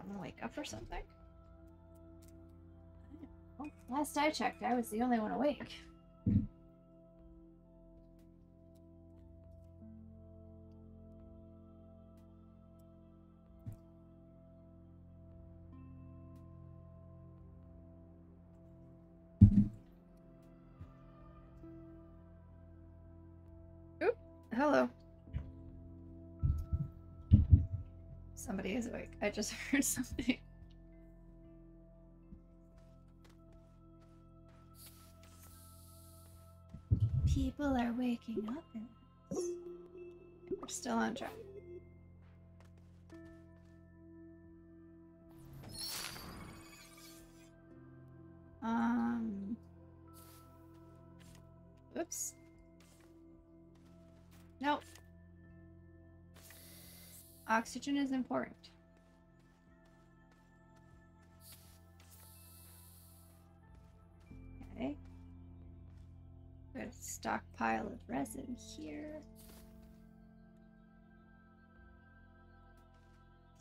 gonna wake up or something? Well, last I checked, I was the only one awake. Oop, hello. Somebody is awake. I just heard something. People are waking up in this. We're still on track. Oops. Nope. Oxygen is important. stockpile of resin here.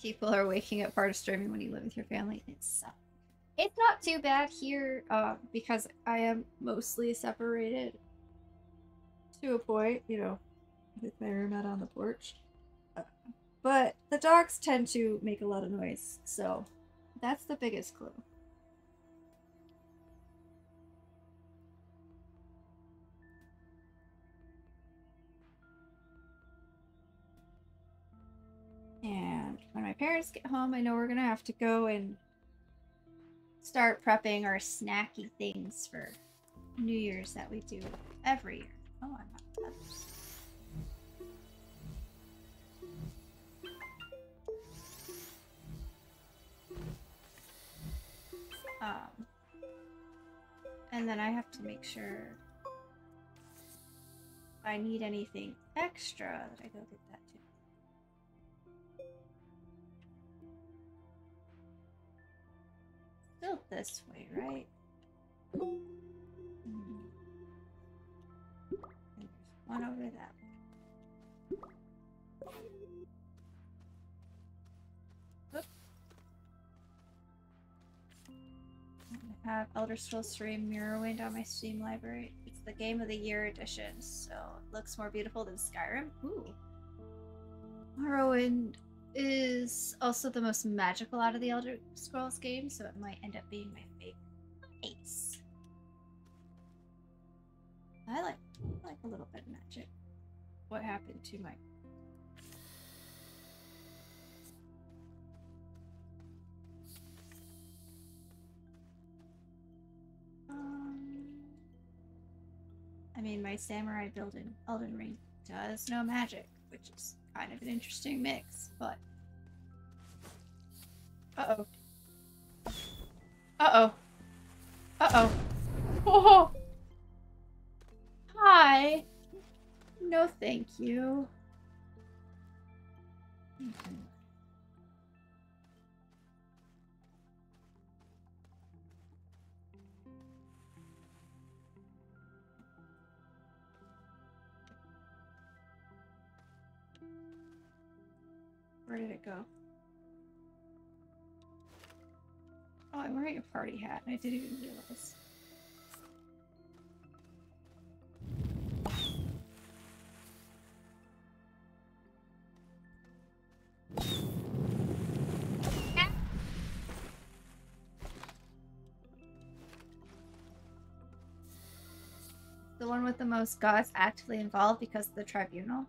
People are waking up part of streaming when you live with your family. It's not too bad here because I am mostly separated to a point, you know, with my room out on the porch. But the dogs tend to make a lot of noise, so that's the biggest clue. And when my parents get home, I know we're gonna have to go and start prepping our snacky things for New Year's that we do every year. Oh, I'm not feathers. And then I have to make sure if I need anything extra that I go get that too. Still this way, right? And there's one over that way. Oops. I have Elder Scrolls 3 Morrowind on my Steam library. It's the Game of the Year edition, so it looks more beautiful than Skyrim. Ooh. Morrowind is also the most magical out of the Elder Scrolls games, so it might end up being my favorite. Nice. I like a little bit of magic. What happened to my... I mean, my samurai build in Elden Ring does no magic, which is kind of an interesting mix, but... Uh-oh. Uh-oh. Uh-oh. Oh! Hi! No thank you. Where did it go? Oh, I'm wearing a party hat, and I didn't even realize. The one with the most gods actively involved because of the tribunal.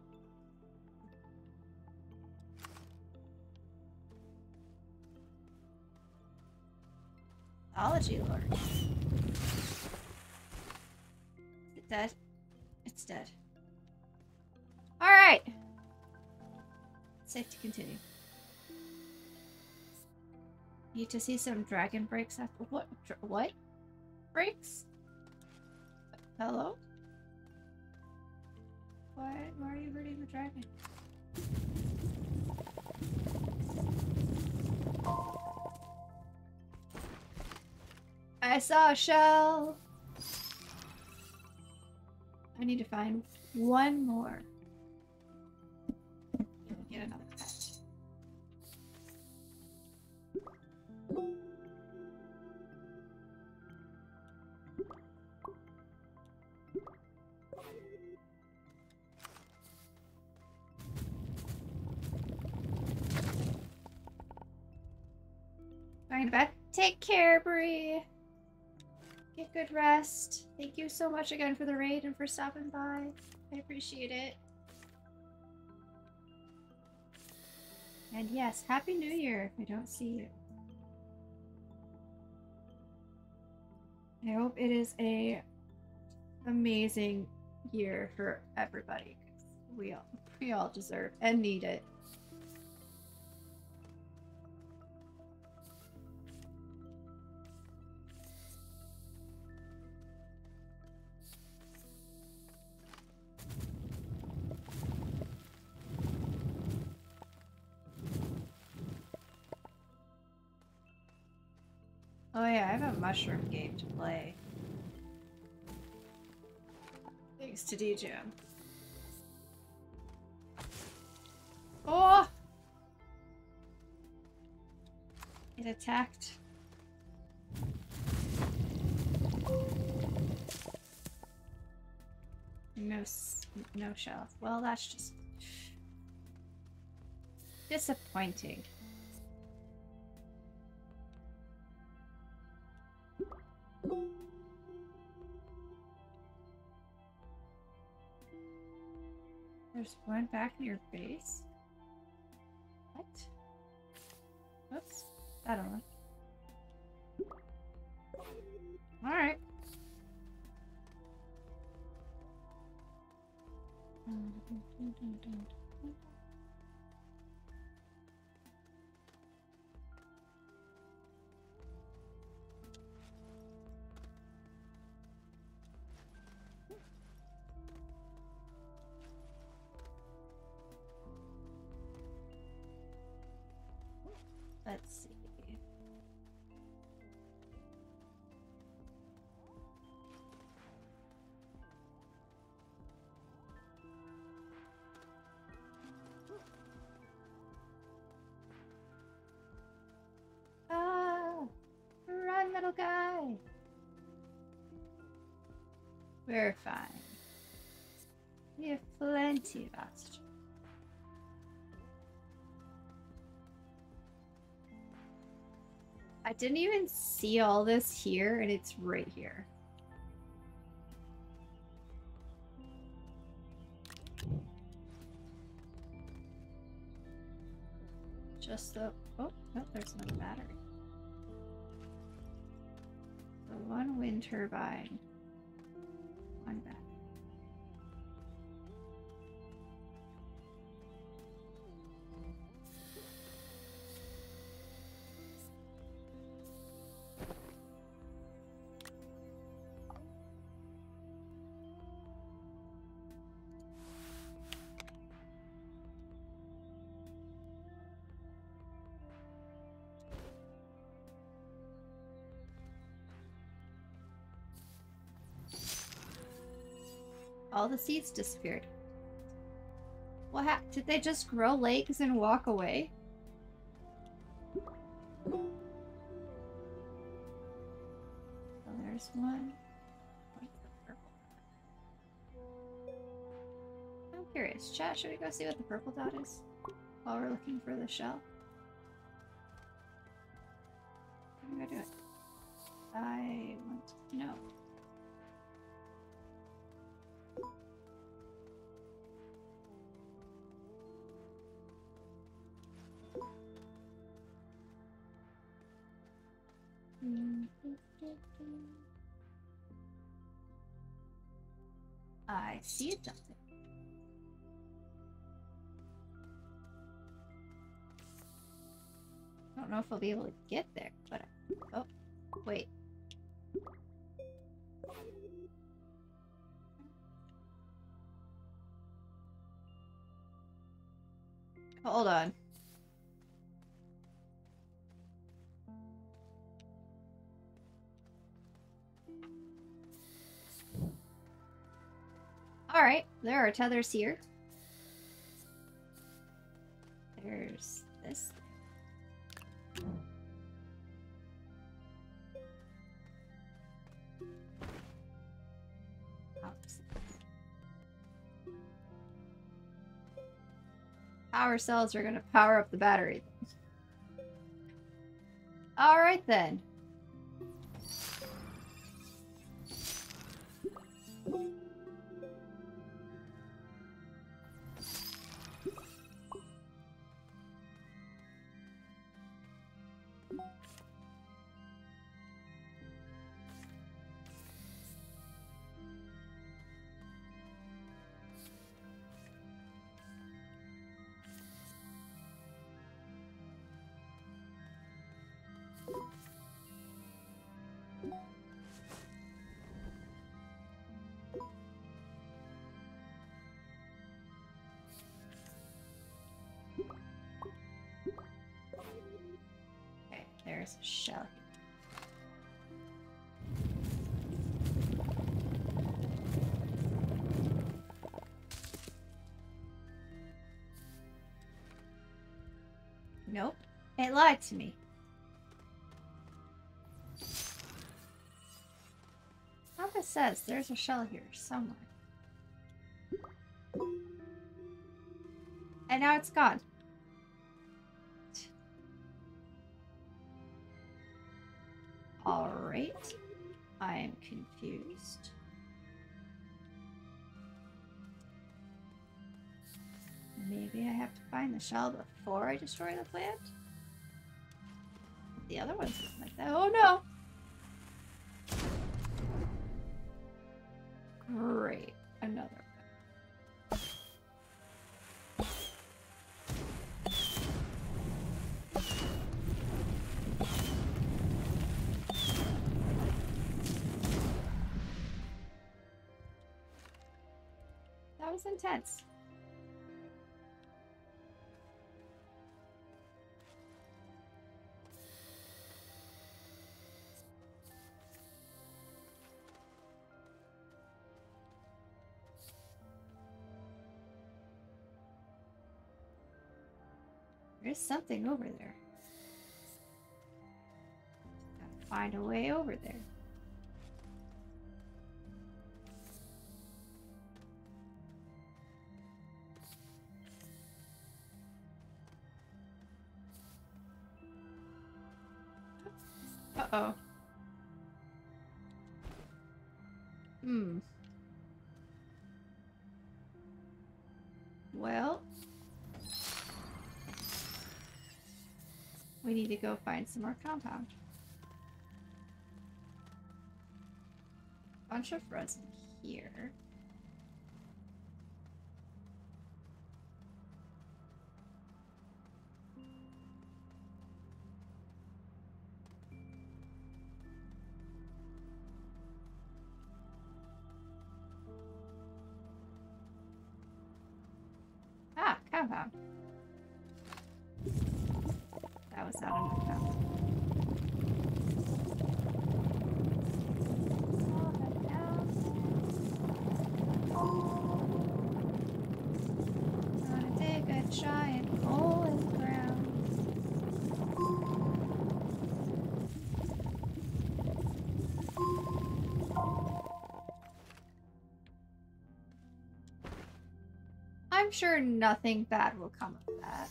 Mythology lore. Is it dead? It's dead. Alright! Safe to continue. Need to see some dragon breaks after what? What? Breaks? Hello? Why are you hurting the dragon? I saw a shell! I need to find one more. Get another pet. Going to bed. Take care, Bree. Get good rest. Thank you so much again for the raid and for stopping by. I appreciate it. And yes, Happy New Year if I don't see you. I hope it is a amazing year for everybody. We all deserve and need it. Oh yeah, I have a mushroom game to play. Thanks to D-Jam. Oh! It attacked. No shelf. Well, that's just disappointing. There's one back in your base? What? Oops. I don't know. Alright. Let's see. Run, little guy. We're fine. We have plenty of oxygen. I didn't even see all this here, and it's right here. Just the... Oh, no, there's another battery. So one wind turbine. One battery. All the seeds disappeared. What happened? Did they just grow legs and walk away? Oh, there's one. What's the purple dot? I'm curious. Chat, should we go see what the purple dot is while we're looking for the shell? I'm gonna do it. I want to know. I see something. I don't know if I'll be able to get there, but oh, wait. Hold on. Alright, there are tethers here. There's this. Power cells are gonna power up the battery. Alright then. There's a shell here. might lie to me. Papa says there's a shell here somewhere. And now it's gone. Alright. I am confused. Maybe I have to find the shell before I destroy the plant? The other ones isn't like that. Oh no! Great. Another one. That was intense. There's something over there. Gotta find a way over there. Uh-oh. Well, we need to go find some more compound. Bunch of resin here. Ah, compound. That was not enough compound. Gonna dig a giant hole in the ground. I'm sure nothing bad will come of that.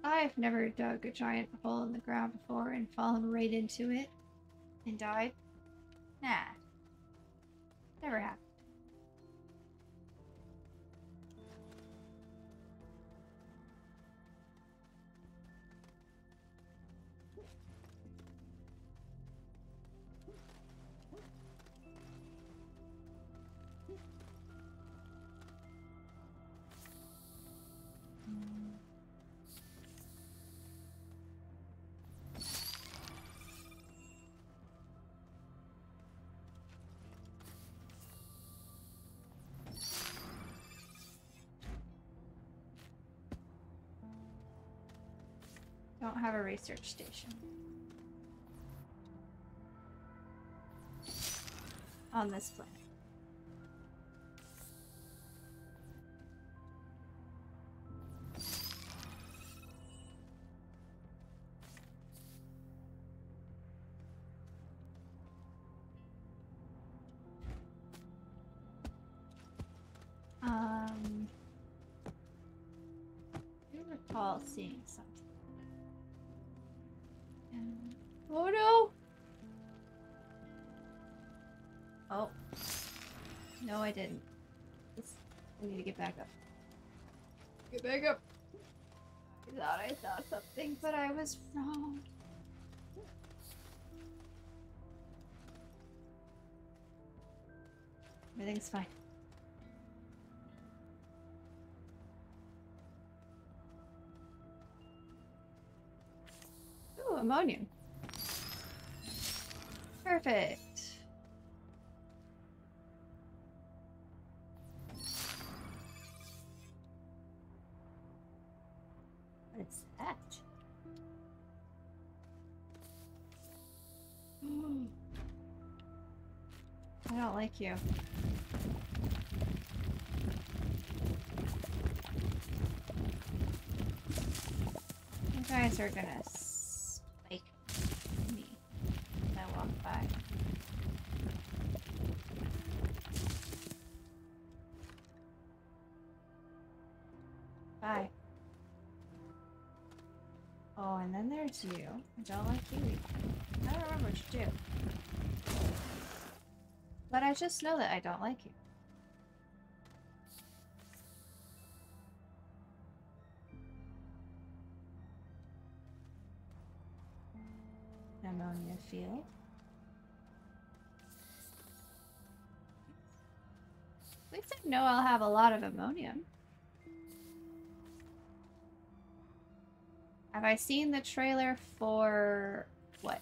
I've never dug a giant hole in the ground before and fallen right into it and died. Nah. Never happened. Don't have a research station on this planet. I recall seeing something. Oh no! Oh. No, I didn't. I need to get back up. Get back up! I thought I saw something, but I was wrong. Everything's fine. Ooh, ammonium. Perfect. is that? I don't like you. You guys are gonna spike me as I walk by. Bye. Oh, and then there's you. I don't like you either. I don't remember what you do. But I just know that I don't like you. Ammonia field. At least I know I'll have a lot of ammonium. Have I seen the trailer for what?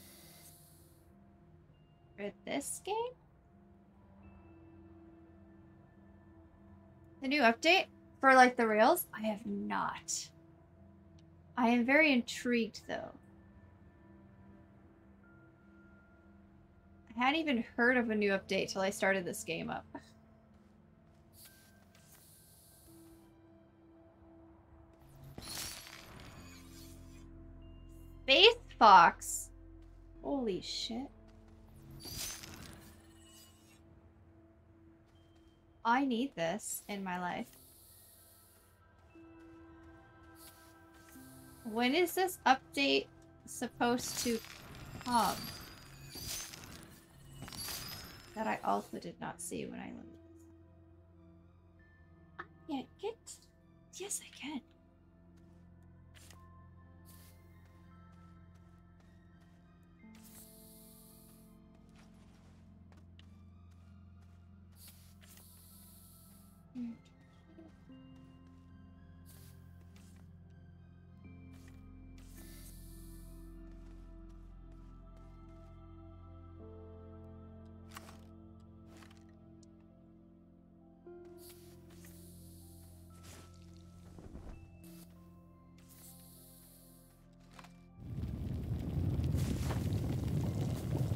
For this game? The new update for like the rails? I have not. I am very intrigued though. I hadn't even heard of a new update till I started this game up. Space Fox! Holy shit. I need this in my life. When is this update supposed to come? That I also did not see when I looked. I can't get... Yes, I can.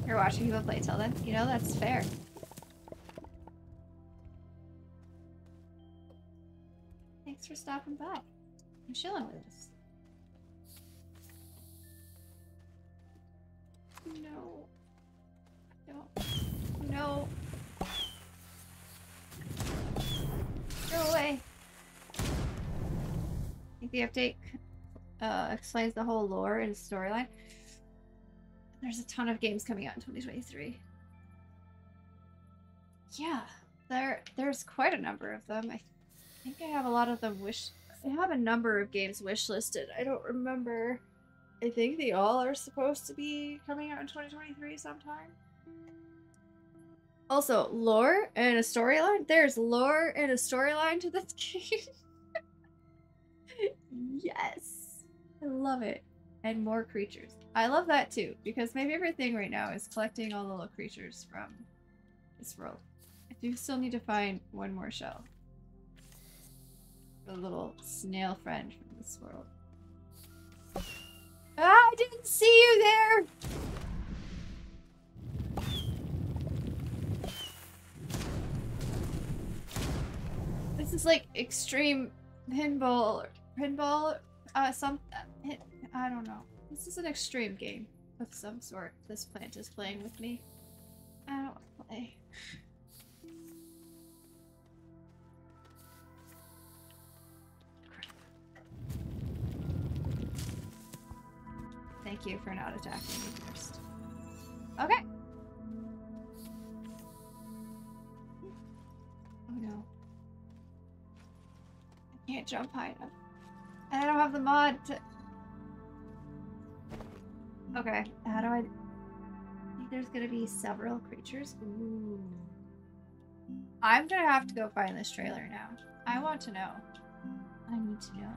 You're watching people play till then. You know, that's fair. Thanks for stopping by. I'm chilling with us. No. Don't. No. Go away. I think the update explains the whole lore and storyline. There's a ton of games coming out in 2023. Yeah, there's quite a number of them. I think I have a lot of them I have a number of games wishlisted. I don't remember. I think they all are supposed to be coming out in 2023 sometime. Also, lore and a storyline. There's lore and a storyline to this game. Yes. I love it. And more creatures. I love that too, because my favorite thing right now is collecting all the little creatures from this world. I do still need to find one more shell. The little snail friend from this world. Ah, I didn't see you there! This is like extreme pinball, I don't know. This is an extreme game of some sort. This plant is playing with me. I don't want to play. Thank you for not attacking me first. Okay. Oh no. I can't jump high enough. And I don't have the mod to... Okay, how do I think there's gonna be several creatures? Ooh. I'm gonna have to go find this trailer now. I want to know. I need to know.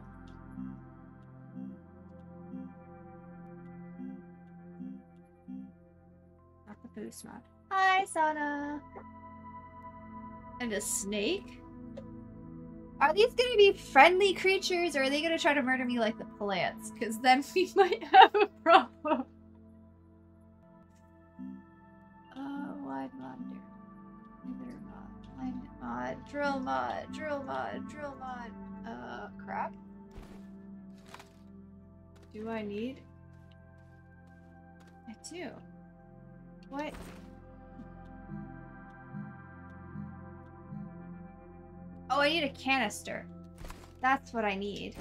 Not the boost mod. Hi, Sana! And a snake? Are these gonna be friendly creatures, or are they gonna try to murder me like the plants? Because then we might have a problem. Wide wonder. Nether mod, climate mod, drill mod, drill mod, drill mod. Crap. Do I need? I do. What? Oh, I need a canister. That's what I need.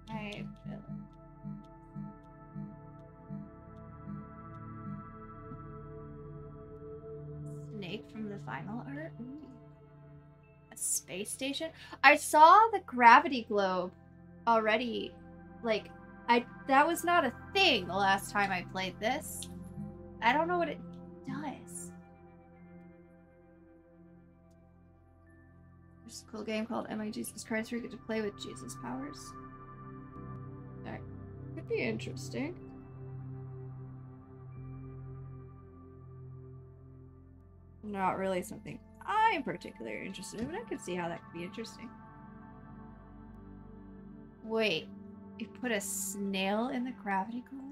I feel it. Snake from the vinyl art. Ooh. A space station. I saw the gravity globe already. Like, that was not a thing the last time I played this. I don't know what it does. There's a cool game called Am I Jesus Christ where you get to play with Jesus powers. That could be interesting. Not really something I'm particularly interested in, but I could see how that could be interesting. Wait, you put a snail in the gravity globe?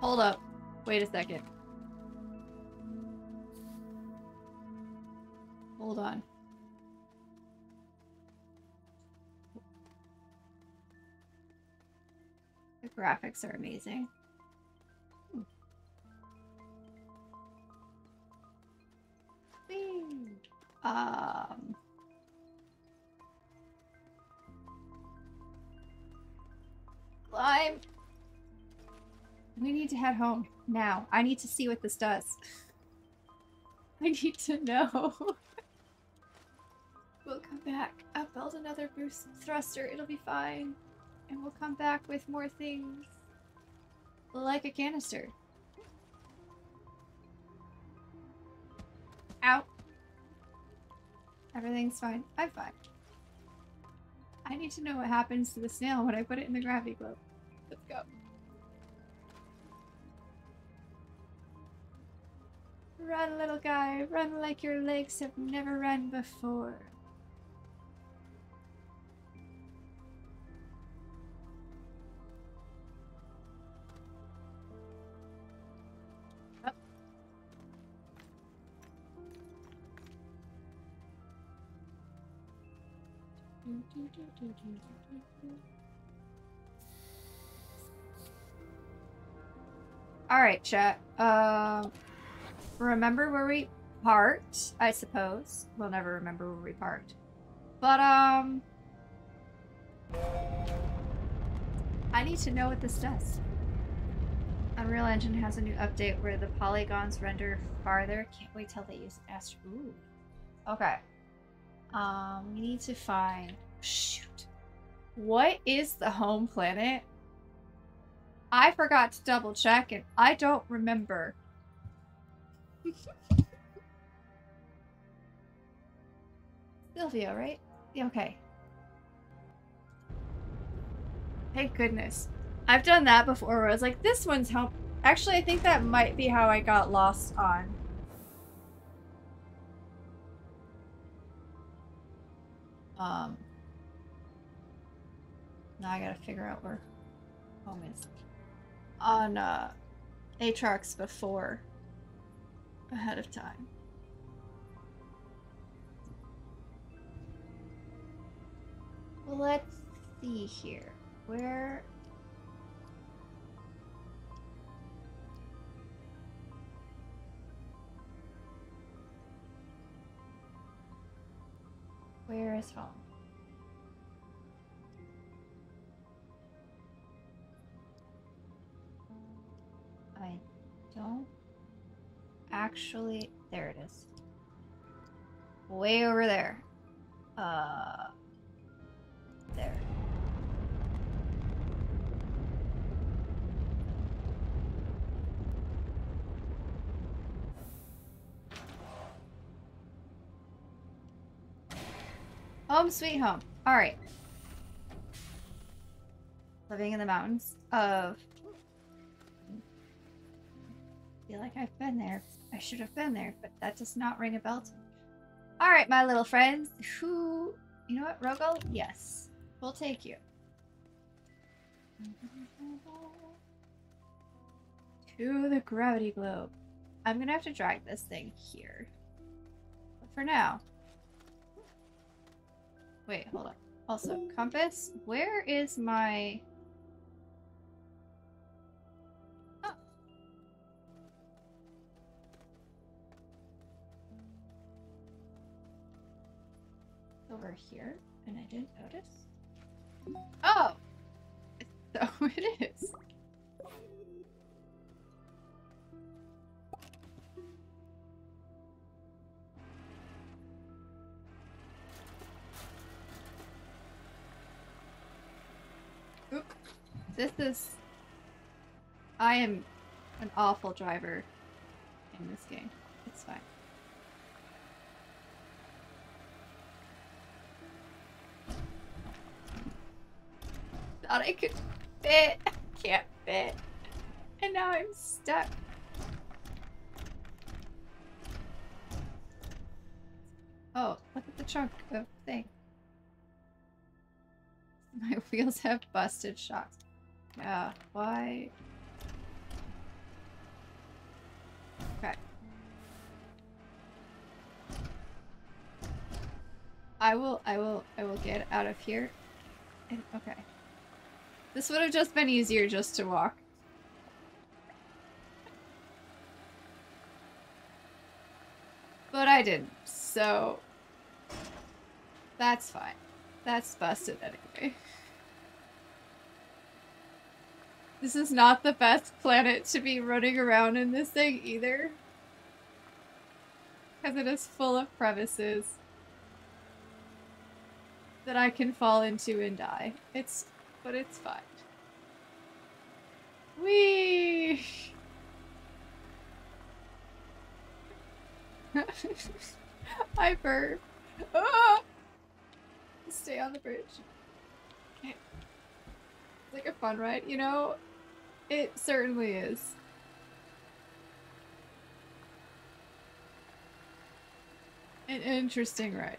Hold up. Wait a second. Hold on. The graphics are amazing. Climb. We need to head home now. I need to see what this does. I need to know. We'll come back. I'll build another boost thruster. It'll be fine. And we'll come back with more things. Like a canister. Ow. Everything's fine. I'm fine. I need to know what happens to the snail when I put it in the gravity globe. Let's go. Run, little guy. Run like your legs have never run before. Oh. Alright, chat. Remember where we parked, I suppose. We'll never remember where we parked. But, I need to know what this does. Unreal Engine has a new update where the polygons render farther. Can't wait till they use Astro. Ooh. Okay. We need to find... Shoot. What is the home planet? I forgot to double check and I don't remember. Sylvia, right? Yeah, okay. Thank goodness. I've done that before where I was like, this one's home. Actually, I think that might be how I got lost on. Now I gotta figure out where home is. On, Aatrox before. Ahead of time. Well, let's see here. Where... Where is home? I don't actually... There it is. Way over there. There. Home sweet home. Alright. Living in the mountains of feel like I've been there. I should have been there, but that does not ring a bell to me. Alright, my little friends. Who... You know what, Rogel? Yes. We'll take you. To the gravity globe. I'm gonna have to drag this thing here. But for now... Wait, hold up. Also, compass. Where is my... Oh. Over here, and I didn't notice. Oh! So it is. Oop. This is... I am an awful driver in this game. It's fine. Thought I could fit. I can't fit. And now I'm stuck. Oh, look at the trunk of thing. My wheels have busted shocks. Yeah, why? Okay. I will get out of here. And, okay. This would have just been easier just to walk. But I didn't, so... That's fine. That's busted anyway. This is not the best planet to be running around in this thing either. Because it is full of crevices that I can fall into and die. But it's fine. Whee! I burp. Ah! Stay on the bridge. Okay. It's like a fun ride, you know? It certainly is. An interesting ride.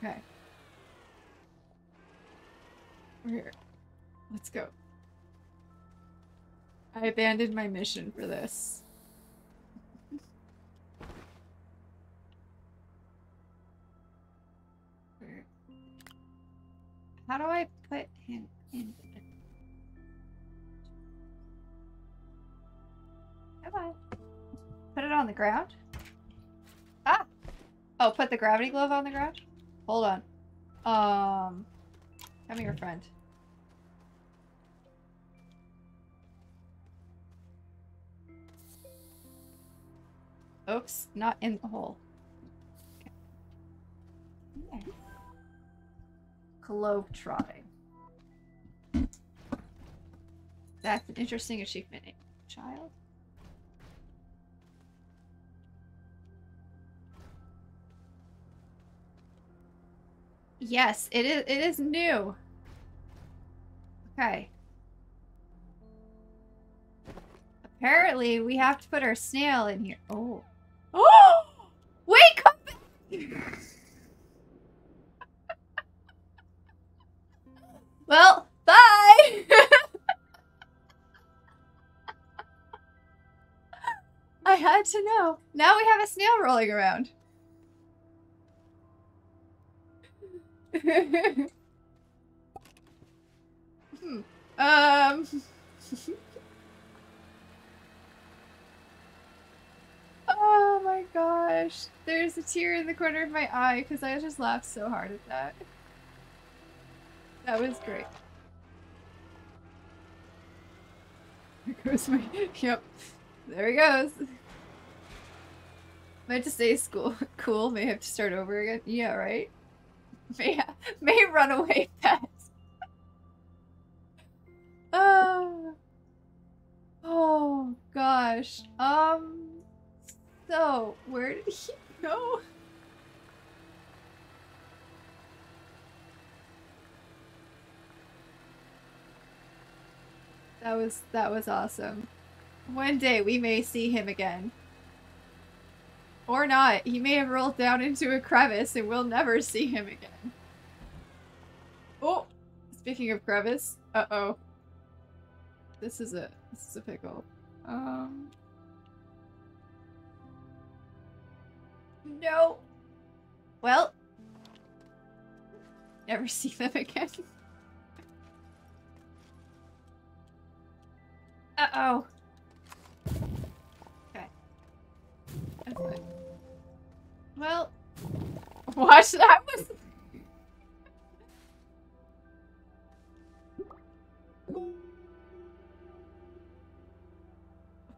Okay. We're here. Let's go. I abandoned my mission for this. How do I put him in? Come on. Put it on the ground? Ah! Oh, put the gravity glove on the ground? Hold on. Come here, friend. Oops, not in the hole. Okay. Yeah. Globetrotting. That's an interesting achievement, child. Yes, it is new. Okay. Apparently, we have to put our snail in here. Oh. Oh! Wait, come back! Well, bye! I had to know. Now we have a snail rolling around. Oh my gosh. There's a tear in the corner of my eye because I just laughed so hard at that. That was great. There goes my... Yep. There he goes. Meant to stay cool. May have to start over again. Yeah, right? May run away fast. Oh gosh. So where did he go? That was awesome. One day we may see him again. Or not. He may have rolled down into a crevice and we'll never see him again. Oh! Speaking of crevice. Uh-oh. This is a pickle. No! Well. Never see them again. Uh-oh. Okay. That's good. Well, watch that was.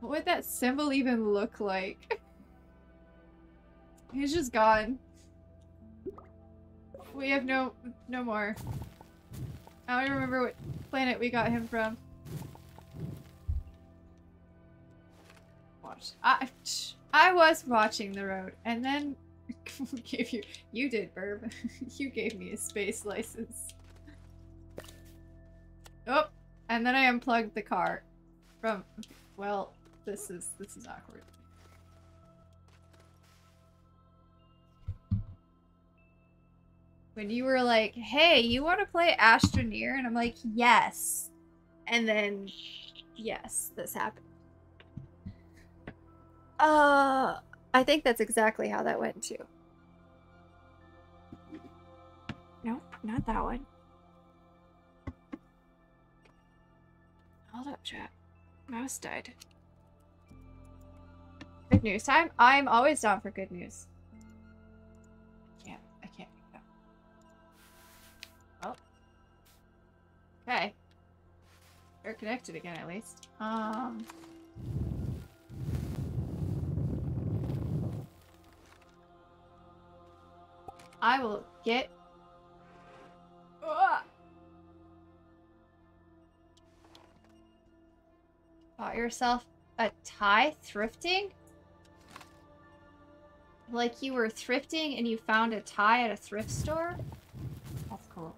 What would that symbol even look like? He's just gone. We have no more. I don't remember what planet we got him from. Watch. I was watching the road, and then gave you did, Burb. You gave me a space license. Oh, and then I unplugged the car from. Well, this is awkward. When you were like, "Hey, you want to play Astroneer?" and I'm like, "Yes," and then, yes, this happened. I think that's exactly how that went too. Nope, not that one. Hold up, chat. Mouse died. Good news time? I'm always down for good news. I can't pick that. Well. Okay. They're connected again, at least. I will get... Bought yourself a tie thrifting? Like you were thrifting and you found a tie at a thrift store? That's cool.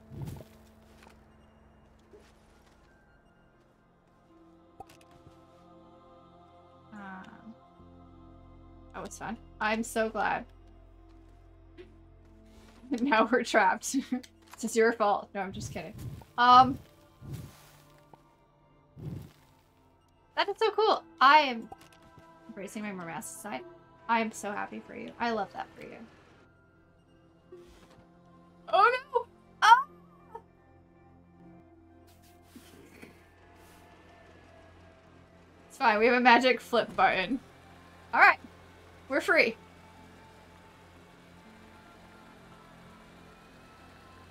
That was fun. I'm so glad. Now we're trapped. It's your fault. No, I'm just kidding. That is so cool. I am embracing my morass side. I am so happy for you. I love that for you. Oh no! Ah! It's fine. We have a magic flip button. Alright. We're free.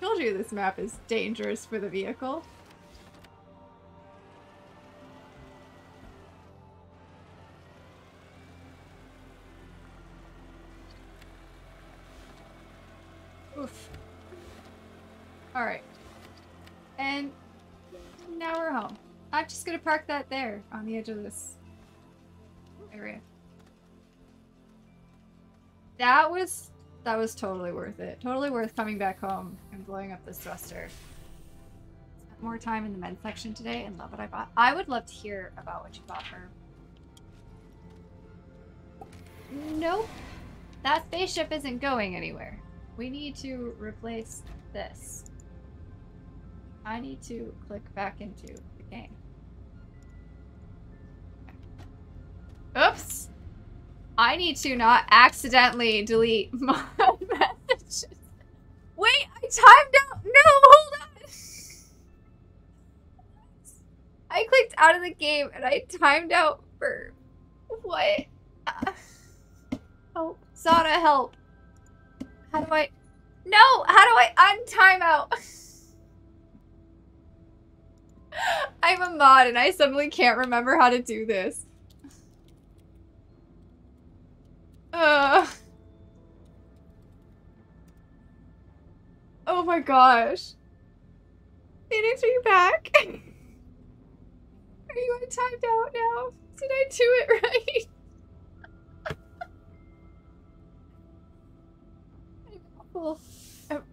Told you this map is dangerous for the vehicle. Oof. Alright. And now we're home. I'm just gonna park that there on the edge of this area. That was totally worth it. Totally worth coming back home and blowing up this thruster. Spent more time in the men's section today and love what I bought. I would love to hear about what you bought her. Nope. That spaceship isn't going anywhere. We need to replace this. I need to click back into the game. Oops! I need to not accidentally delete my messages. Wait, I timed out. No, hold on. I clicked out of the game and I timed out for what? Help. Sana, help. How do I... No! How do I untime out? I'm a mod and I suddenly can't remember how to do this. Oh my gosh. Phoenix, are you back? Are you untimed out now? Did I do it right? Well,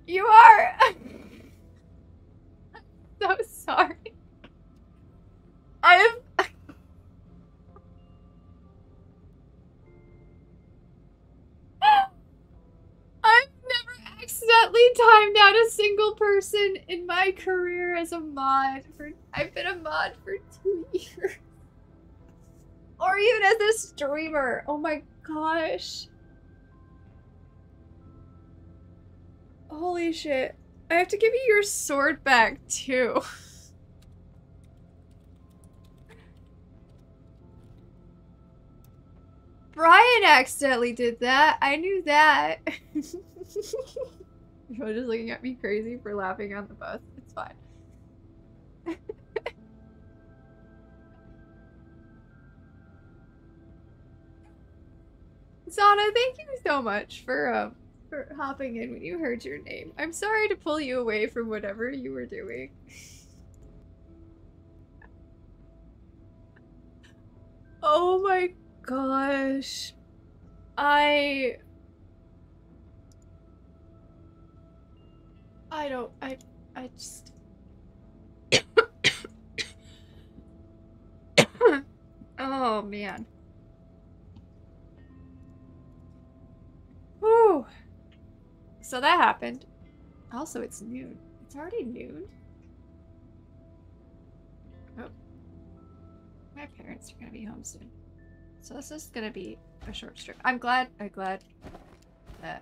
you are! I'm so sorry. I timed out a single person in my career as a mod. I've been a mod for 2 years. Or even as a streamer. Oh my gosh. Holy shit. I have to give you your sword back too. Brian accidentally did that. I knew that. You're just looking at me crazy for laughing on the bus. It's fine. Sana, thank you so much for hopping in when you heard your name. I'm sorry to pull you away from whatever you were doing. Oh my gosh. I just... Oh, man. Whew. So that happened. Also, it's noon. It's already noon? Oh. My parents are gonna be home soon. So this is gonna be a short strip. I'm glad that,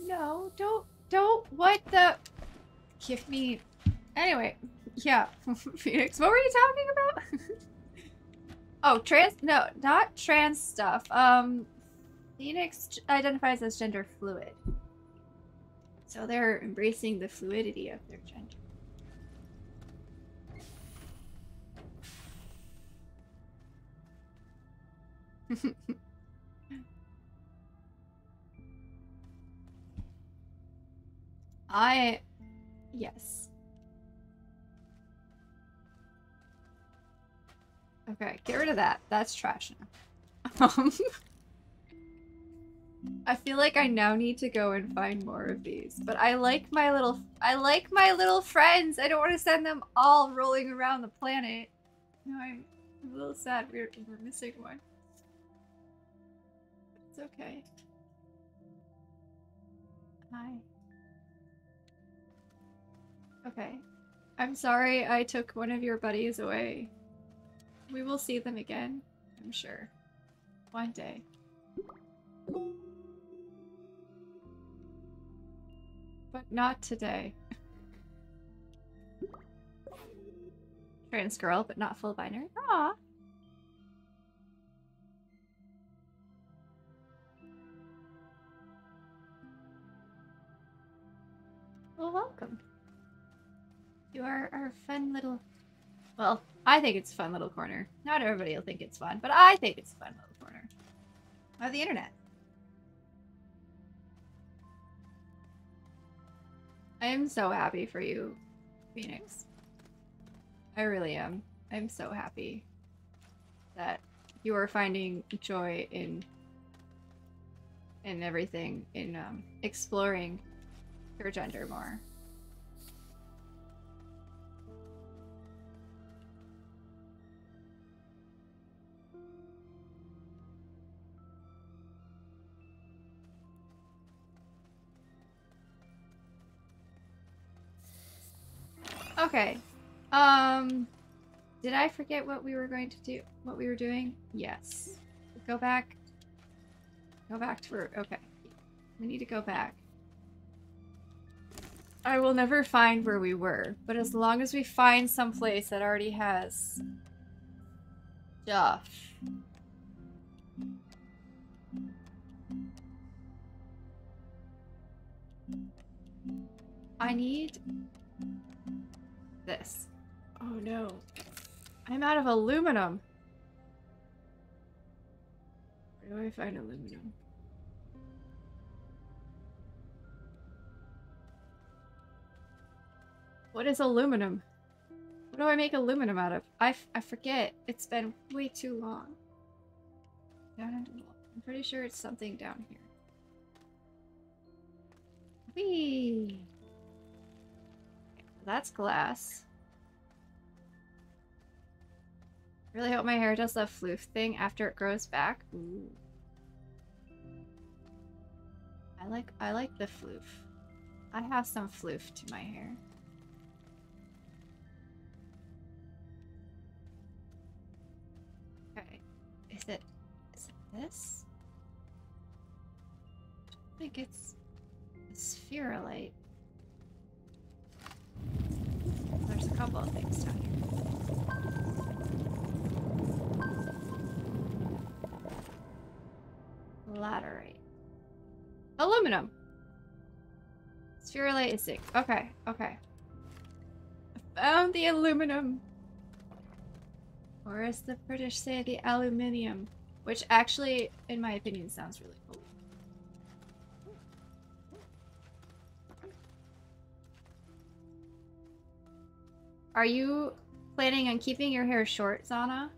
no, don't, what the, give me, anyway, yeah, Phoenix, what were you talking about? Oh, no, not trans stuff, Phoenix identifies as gender fluid. So they're embracing the fluidity of their gender. Yes. Okay, get rid of that. That's trash now. I feel like I now need to go and find more of these, but I like my little friends. I don't want to send them all rolling around the planet. No, I'm a little sad we're missing one. It's okay. Hi. Okay. I'm sorry I took one of your buddies away. We will see them again, I'm sure. One day. But not today. Trans girl, but not full binary. Aww. Well, welcome. You are our fun little... Well, I think it's a fun little corner. Not everybody will think it's fun, but I think it's a fun little corner of the internet. I am so happy for you, Phoenix. I really am. I'm so happy that you are finding joy in everything, in exploring your gender more. Okay. Did I forget what we were going to do? What we were doing? Yes. Go back. Go back to where... Okay. We need to go back. I will never find where we were, but as long as we find some place that already has stuff. I need this. Oh no. I'm out of aluminum. Where do I find aluminum? What is aluminum? What do I make aluminum out of? I forget. It's been way too long. Down into the wall. I'm pretty sure it's something down here. Whee! That's glass. Really hope my hair does the floof thing after it grows back. Ooh. I like the floof. I have some floof to my hair. Okay. Is it this? I think it's a spherolite. There's a couple of things down here. Laterite. Aluminum. Spherolite is zinc. Okay, okay. I found the aluminum. Or as the British say, the aluminium. Which actually, in my opinion, sounds really cool. Are you planning on keeping your hair short, Zana?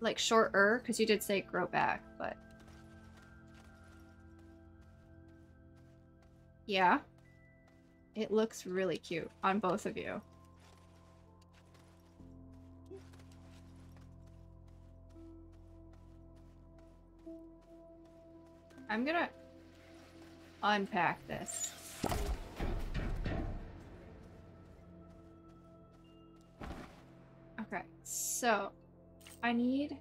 Like shorter? Because you did say grow back, but... Yeah. It looks really cute on both of you. I'm gonna unpack this. Okay, so I need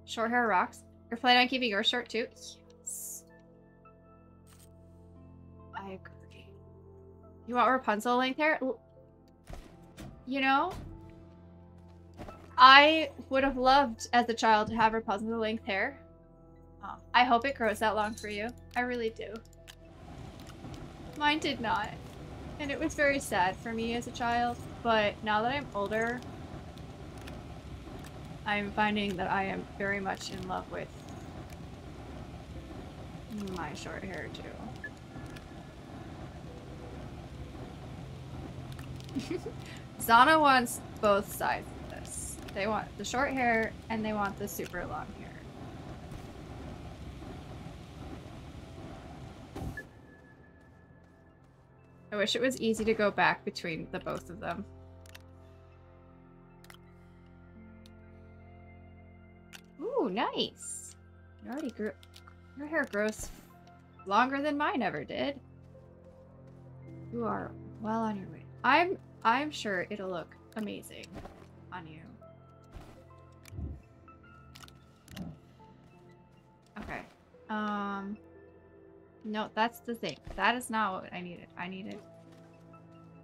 short hair rocks. You're planning on keeping yours short too? Yes. I agree. You want Rapunzel length hair? You know, I would have loved as a child to have Rapunzel length hair. I hope it grows that long for you. I really do. Mine did not. And it was very sad for me as a child. But now that I'm older, I'm finding that I am very much in love with my short hair too. Zana wants both sides of this. They want the short hair and they want the super long hair. I wish it was easy to go back between the both of them. Ooh, nice. You already grew. Your hair grows longer than mine ever did. You are well on your way. I'm sure it'll look amazing on you. Okay. No, that's the thing. That is not what I needed. I needed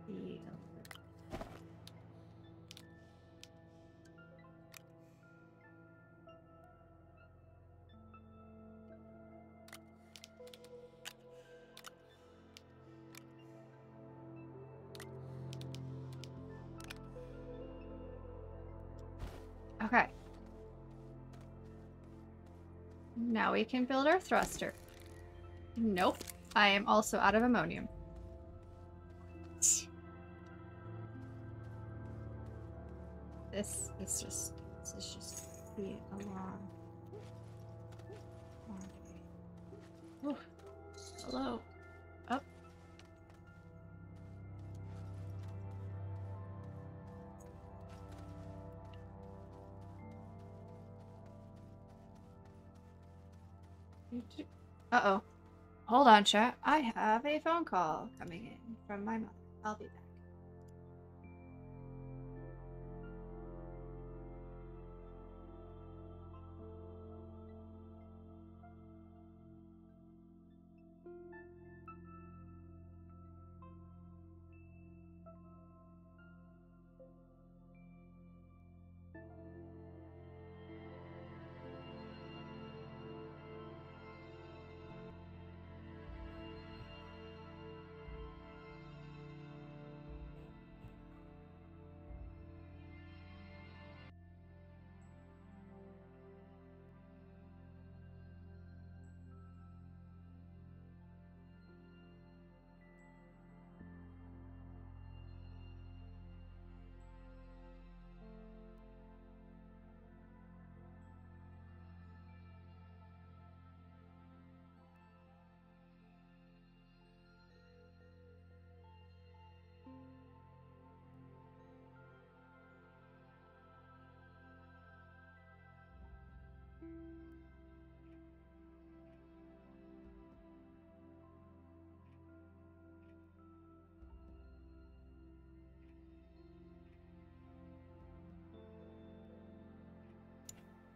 the... Okay. Now we can build our thruster. Nope. I am also out of ammonium. This is just be a long day. Ooh. Hello. Up. Uh-oh. Hold on, chat. I have a phone call coming in from my mother. I'll be back.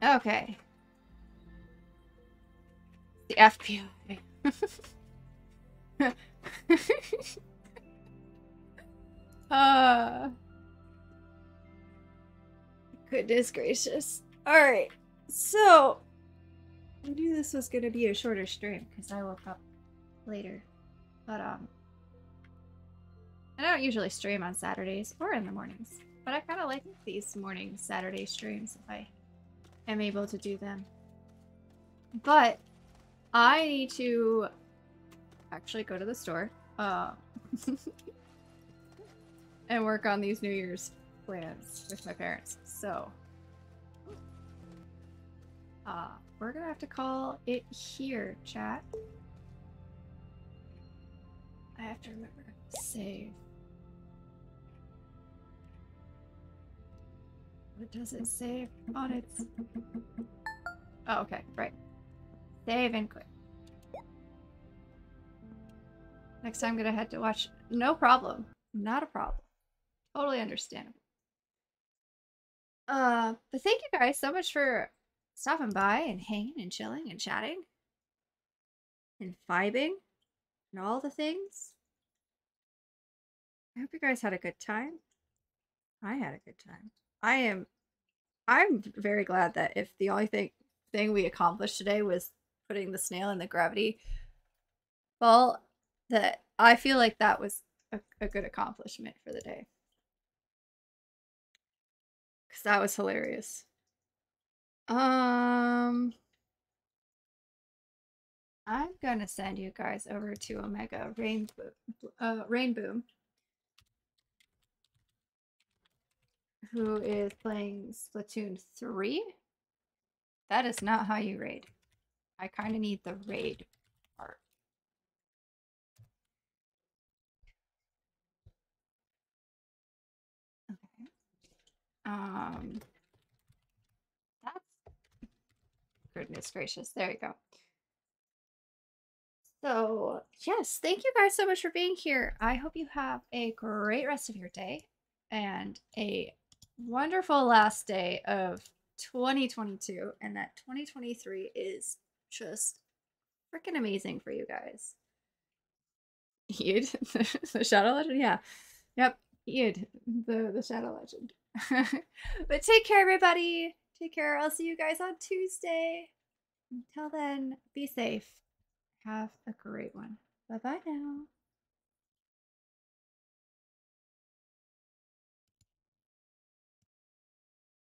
Okay. The FBI. uh Goodness gracious. Alright. So I knew this was gonna be a shorter stream because I woke up later. But I don't usually stream on Saturdays or in the mornings. But I kinda like these morning Saturday streams if I am able to do them. But I need to actually go to the store and work on these New Year's plans with my parents. So we're gonna have to call it here, chat. I have to remember. Save. What does it save on its... Oh, okay, right. Save and quit. Next time I'm gonna head to watch. No problem. Not a problem. Totally understandable. But thank you guys so much for stopping by and hanging and chilling and chatting and vibing and all the things. I hope you guys had a good time. I had a good time. I'm very glad that if the only thing we accomplished today was putting the snail in the gravity ball, that I feel like that was a good accomplishment for the day. Because that was hilarious. I'm gonna send you guys over to Omega Rainboom, who is playing Splatoon 3. That is not how you raid. I kind of need the raid part. Okay. That's... Goodness gracious. There you go. So, yes, thank you guys so much for being here. I hope you have a great rest of your day and a wonderful last day of 2022, and that 2023 is just freaking amazing for you guys. Yid, the Shadow Legend? Yeah. Yep, Yid, the Shadow Legend. But take care, everybody. Take care. I'll see you guys on Tuesday. Until then, be safe. Have a great one. Bye-bye now.